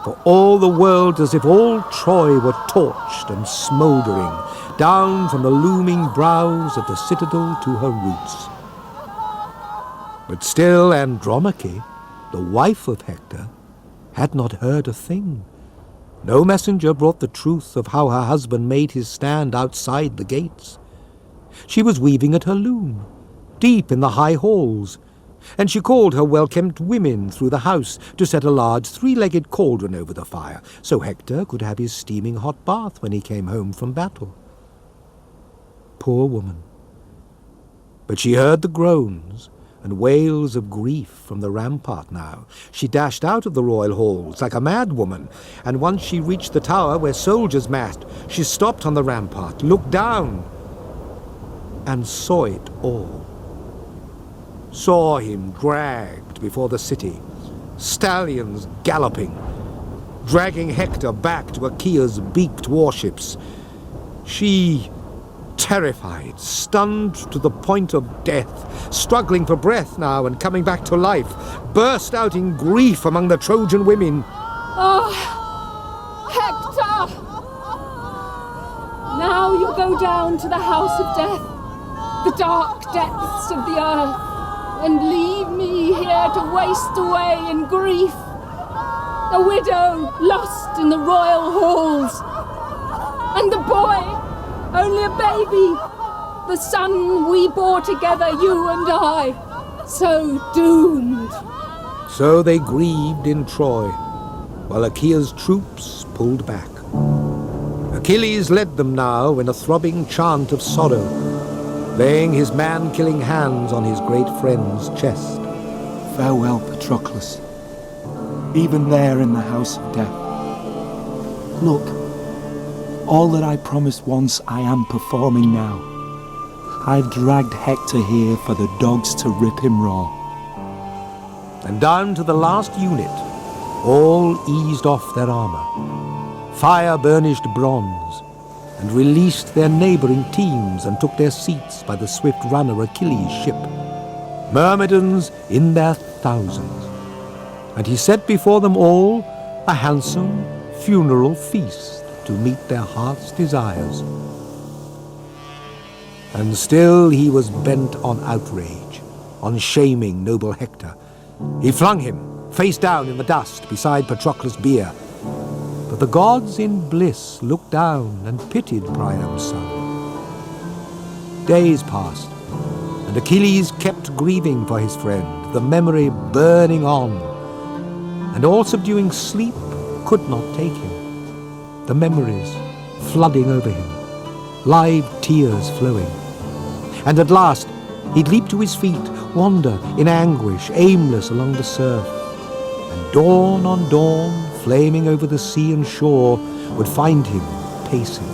for all the world as if all Troy were torched and smouldering, down from the looming brows of the citadel to her roots. But still Andromache, the wife of Hector, had not heard a thing. No messenger brought the truth of how her husband made his stand outside the gates. She was weaving at her loom, deep in the high halls, and she called her well-kempt women through the house to set a large three-legged cauldron over the fire, so Hector could have his steaming hot bath when he came home from battle. Poor woman. But she heard the groans and wails of grief from the rampart now. She dashed out of the royal halls like a mad woman, and once she reached the tower where soldiers massed, she stopped on the rampart, looked down, and saw it all. Saw him dragged before the city, stallions galloping, dragging Hector back to Achaea's beaked warships. She, terrified, stunned to the point of death, struggling for breath now and coming back to life, burst out in grief among the Trojan women. Oh, Hector! Now you go down to the house of death, the dark depths of the earth, and leave me here to waste away in grief, a widow lost in the royal halls, and the boy, only a baby, the son we bore together, you and I, so doomed. So they grieved in Troy, while Achaea's troops pulled back. Achilles led them now in a throbbing chant of sorrow, laying his man-killing hands on his great friend's chest. Farewell, Patroclus. Even there in the house of death. Look, all that I promised once I am performing now. I've dragged Hector here for the dogs to rip him raw. And down to the last unit, all eased off their armor, fire-burnished bronze, and released their neighboring teams and took their seats by the swift runner Achilles' ship, Myrmidons in their thousands. And he set before them all a handsome funeral feast to meet their heart's desires. And still he was bent on outrage, on shaming noble Hector. He flung him, face down in the dust beside Patroclus' bier. But the gods in bliss looked down and pitied Priam's son. Days passed, and Achilles kept grieving for his friend, the memory burning on, and all-subduing sleep could not take him, the memories flooding over him, live tears flowing. And at last he'd leap to his feet, wander in anguish, aimless along the surf, and dawn on dawn, flaming over the sea and shore, would find him pacing.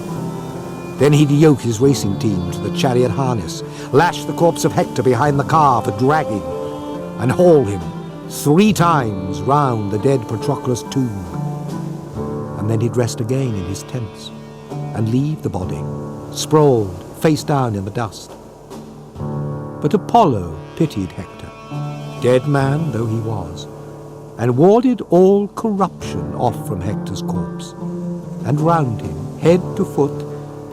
Then he'd yoke his racing team to the chariot harness, lash the corpse of Hector behind the car for dragging, and haul him 3 times round the dead Patroclus' tomb. And then he'd rest again in his tents, and leave the body, sprawled, face down in the dust. But Apollo pitied Hector, dead man though he was, and warded all corruption off from Hector's corpse. And round him, head to foot,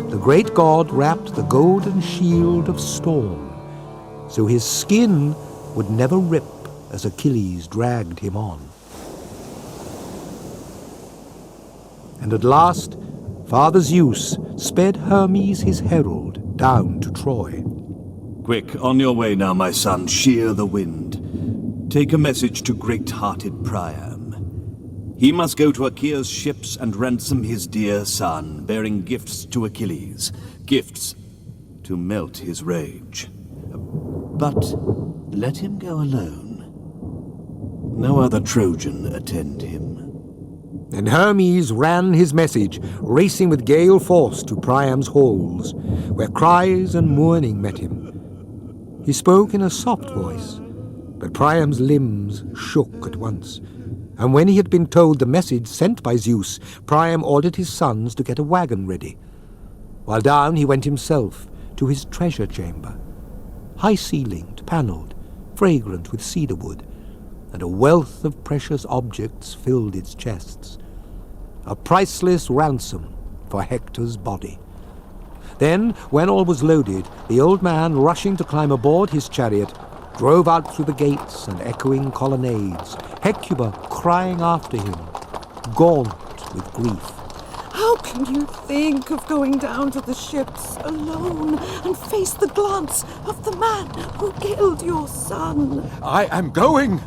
the great god wrapped the golden shield of storm, so his skin would never rip as Achilles dragged him on. And at last, Father Zeus sped Hermes his herald down to Troy. Quick, on your way now, my son, shear the wind. Take a message to great-hearted Priam. He must go to Achaea's ships and ransom his dear son, bearing gifts to Achilles, gifts to melt his rage. But let him go alone. No other Trojan attend him. And Hermes ran his message, racing with gale force to Priam's halls, where cries and mourning met him. He spoke in a soft voice, But Priam's limbs shook at once, and when he had been told the message sent by Zeus, Priam ordered his sons to get a wagon ready. While down he went himself to his treasure chamber, high-ceilinged, panelled, fragrant with cedar wood, and a wealth of precious objects filled its chests. A priceless ransom for Hector's body. Then, when all was loaded, the old man, rushing to climb aboard his chariot, drove out through the gates and echoing colonnades, Hecuba crying after him, gaunt with grief. How can you think of going down to the ships alone and face the glance of the man who killed your son? I am going.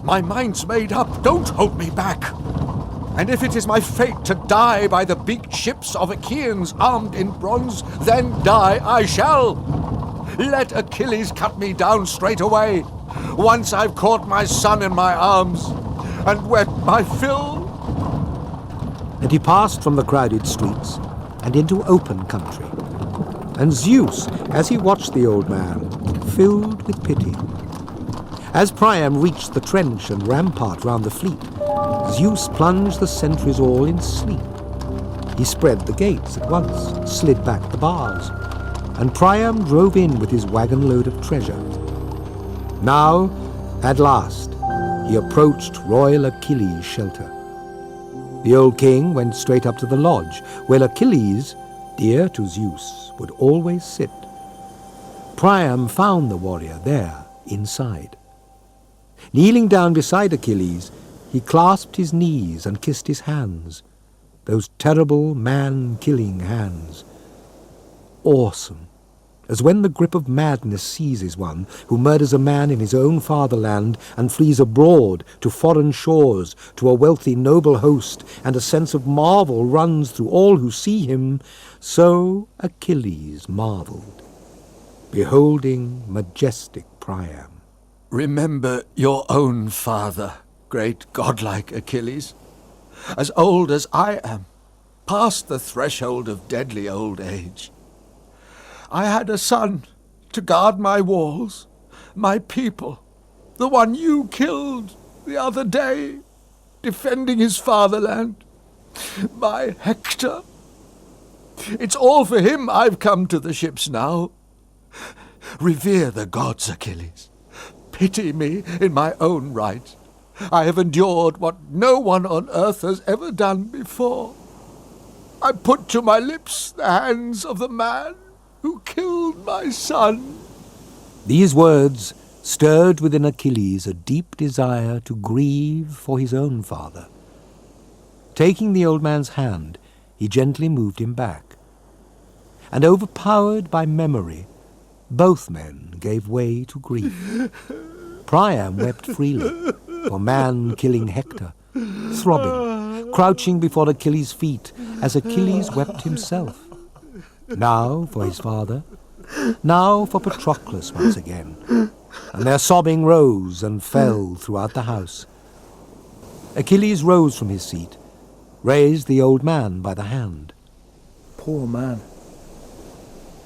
My mind's made up. Don't hold me back. And if it is my fate to die by the beaked ships of Achaeans armed in bronze, then die I shall. Let Achilles cut me down straight away, once I've caught my son in my arms and wept my fill. And he passed from the crowded streets and into open country. And Zeus, as he watched the old man, filled with pity. As Priam reached the trench and rampart round the fleet, Zeus plunged the sentries all in sleep. He spread the gates at once, slid back the bars, and Priam drove in with his wagon load of treasure. Now, at last, he approached royal Achilles' shelter. The old king went straight up to the lodge, where Achilles, dear to Zeus, would always sit. Priam found the warrior there, inside. Kneeling down beside Achilles, he clasped his knees and kissed his hands, those terrible man-killing hands. Awesome, as when the grip of madness seizes one who murders a man in his own fatherland and flees abroad to foreign shores, to a wealthy noble host, and a sense of marvel runs through all who see him, so Achilles marvelled, beholding majestic Priam. Remember your own father, great godlike Achilles, as old as I am, past the threshold of deadly old age. I had a son to guard my walls, my people, the one you killed the other day, defending his fatherland, my Hector. It's all for him I've come to the ships now. Revere the gods, Achilles. Pity me in my own right. I have endured what no one on earth has ever done before. I put to my lips the hands of the man who killed my son. These words stirred within Achilles a deep desire to grieve for his own father. Taking the old man's hand, he gently moved him back. And overpowered by memory, both men gave way to grief. Priam wept freely for man-killing Hector, throbbing, crouching before Achilles' feet as Achilles wept himself. Now for his father, now for Patroclus once again, and their sobbing rose and fell throughout the house. Achilles rose from his seat, raised the old man by the hand. Poor man,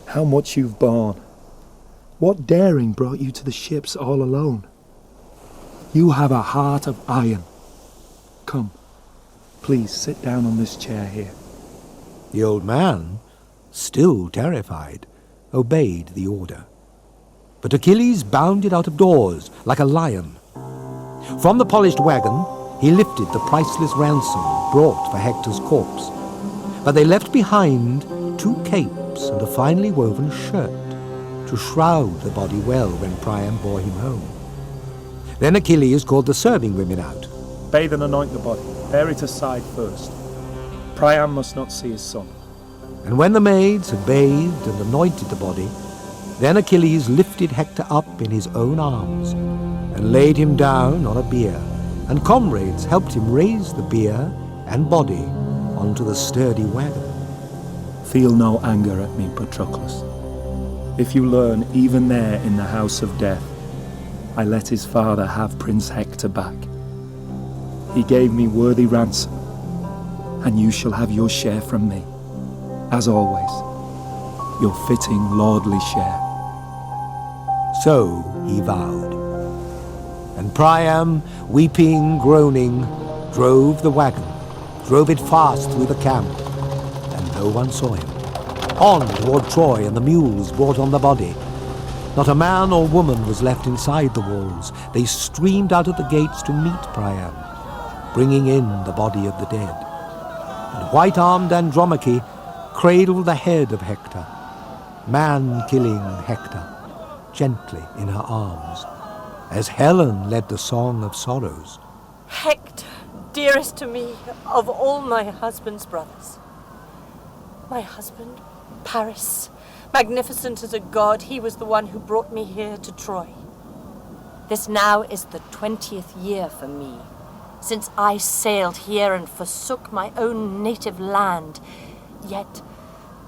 how much you've borne. What daring brought you to the ships all alone? You have a heart of iron. Come, please sit down on this chair here. The old man, still terrified, obeyed the order. But Achilles bounded out of doors like a lion. From the polished wagon, he lifted the priceless ransom brought for Hector's corpse. But they left behind 2 capes and a finely woven shirt to shroud the body well when Priam bore him home. Then Achilles called the serving women out. Bathe and anoint the body. Bear it aside first. Priam must not see his son. And when the maids had bathed and anointed the body, then Achilles lifted Hector up in his own arms and laid him down on a bier, and comrades helped him raise the bier and body onto the sturdy wagon. Feel no anger at me, Patroclus. If you learn, even there in the house of death, I let his father have Prince Hector back. He gave me worthy ransom, and you shall have your share from me, as always, your fitting lordly share. So he vowed. And Priam, weeping, groaning, drove the wagon, drove it fast through the camp, and no one saw him. On toward Troy, and the mules brought on the body. Not a man or woman was left inside the walls. They streamed out of the gates to meet Priam, bringing in the body of the dead. And white-armed Andromache cradled the head of Hector, man-killing Hector, gently in her arms, as Helen led the song of sorrows. Hector, dearest to me of all my husband's brothers. My husband, Paris, magnificent as a god, he was the one who brought me here to Troy. This now is the 20th year for me, since I sailed here and forsook my own native land. Yet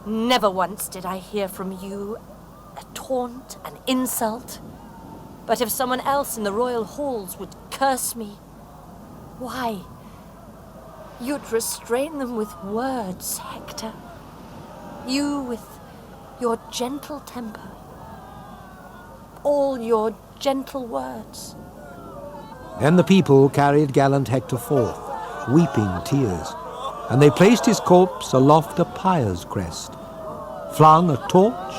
never once did I hear from you a taunt, an insult. But if someone else in the royal halls would curse me, why, you'd restrain them with words, Hector. You with your gentle temper, all your gentle words. Then the people carried gallant Hector forth, weeping tears, and they placed his corpse aloft a pyre's crest, flung a torch,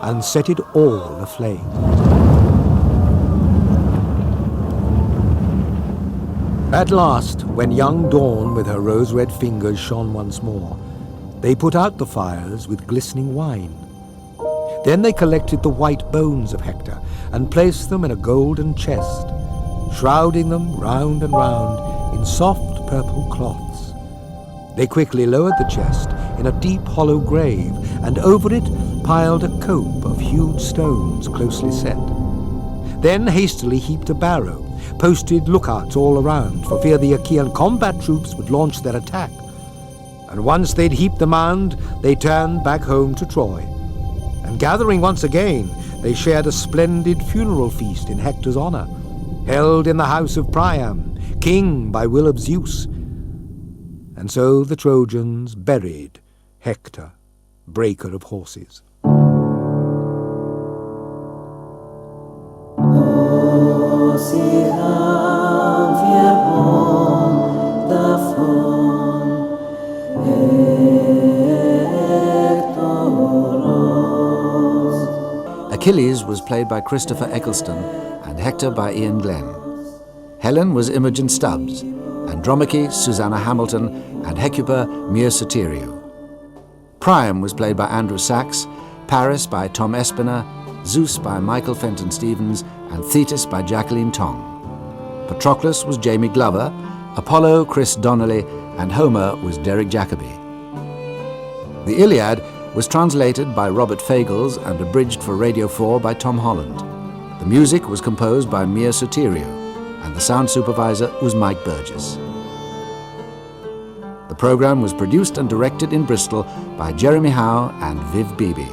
and set it all aflame. At last, when young dawn with her rose-red fingers shone once more, they put out the fires with glistening wine. Then they collected the white bones of Hector and placed them in a golden chest, shrouding them round and round in soft purple cloths. They quickly lowered the chest in a deep hollow grave, and over it piled a cope of huge stones closely set. Then hastily heaped a barrow, posted lookouts all around for fear the Achaean combat troops would launch their attack. And once they'd heaped the mound, they turned back home to Troy. And gathering once again, they shared a splendid funeral feast in Hector's honor, held in the house of Priam, king by will of Zeus. And so the Trojans buried Hector, breaker of horses. Achilles was played by Christopher Eccleston and Hector by Iain Glen. Helen was Imogen Stubbs, Andromache Susanna Hamilton, and Hecuba Mia Soteriou. Priam was played by Andrew Sachs, Paris by Tom Espiner, Zeus by Michael Fenton Stevens, and Thetis by Jacqueline Tong. Patroclus was Jamie Glover, Apollo Chris Donnelly, and Homer was Derek Jacobi. The Iliad was translated by Robert Fagles and abridged for Radio 4 by Tom Holland. The music was composed by Mia Soteriou, and the sound supervisor was Mike Burgess. The programme was produced and directed in Bristol by Jeremy Howe and Viv Beebe.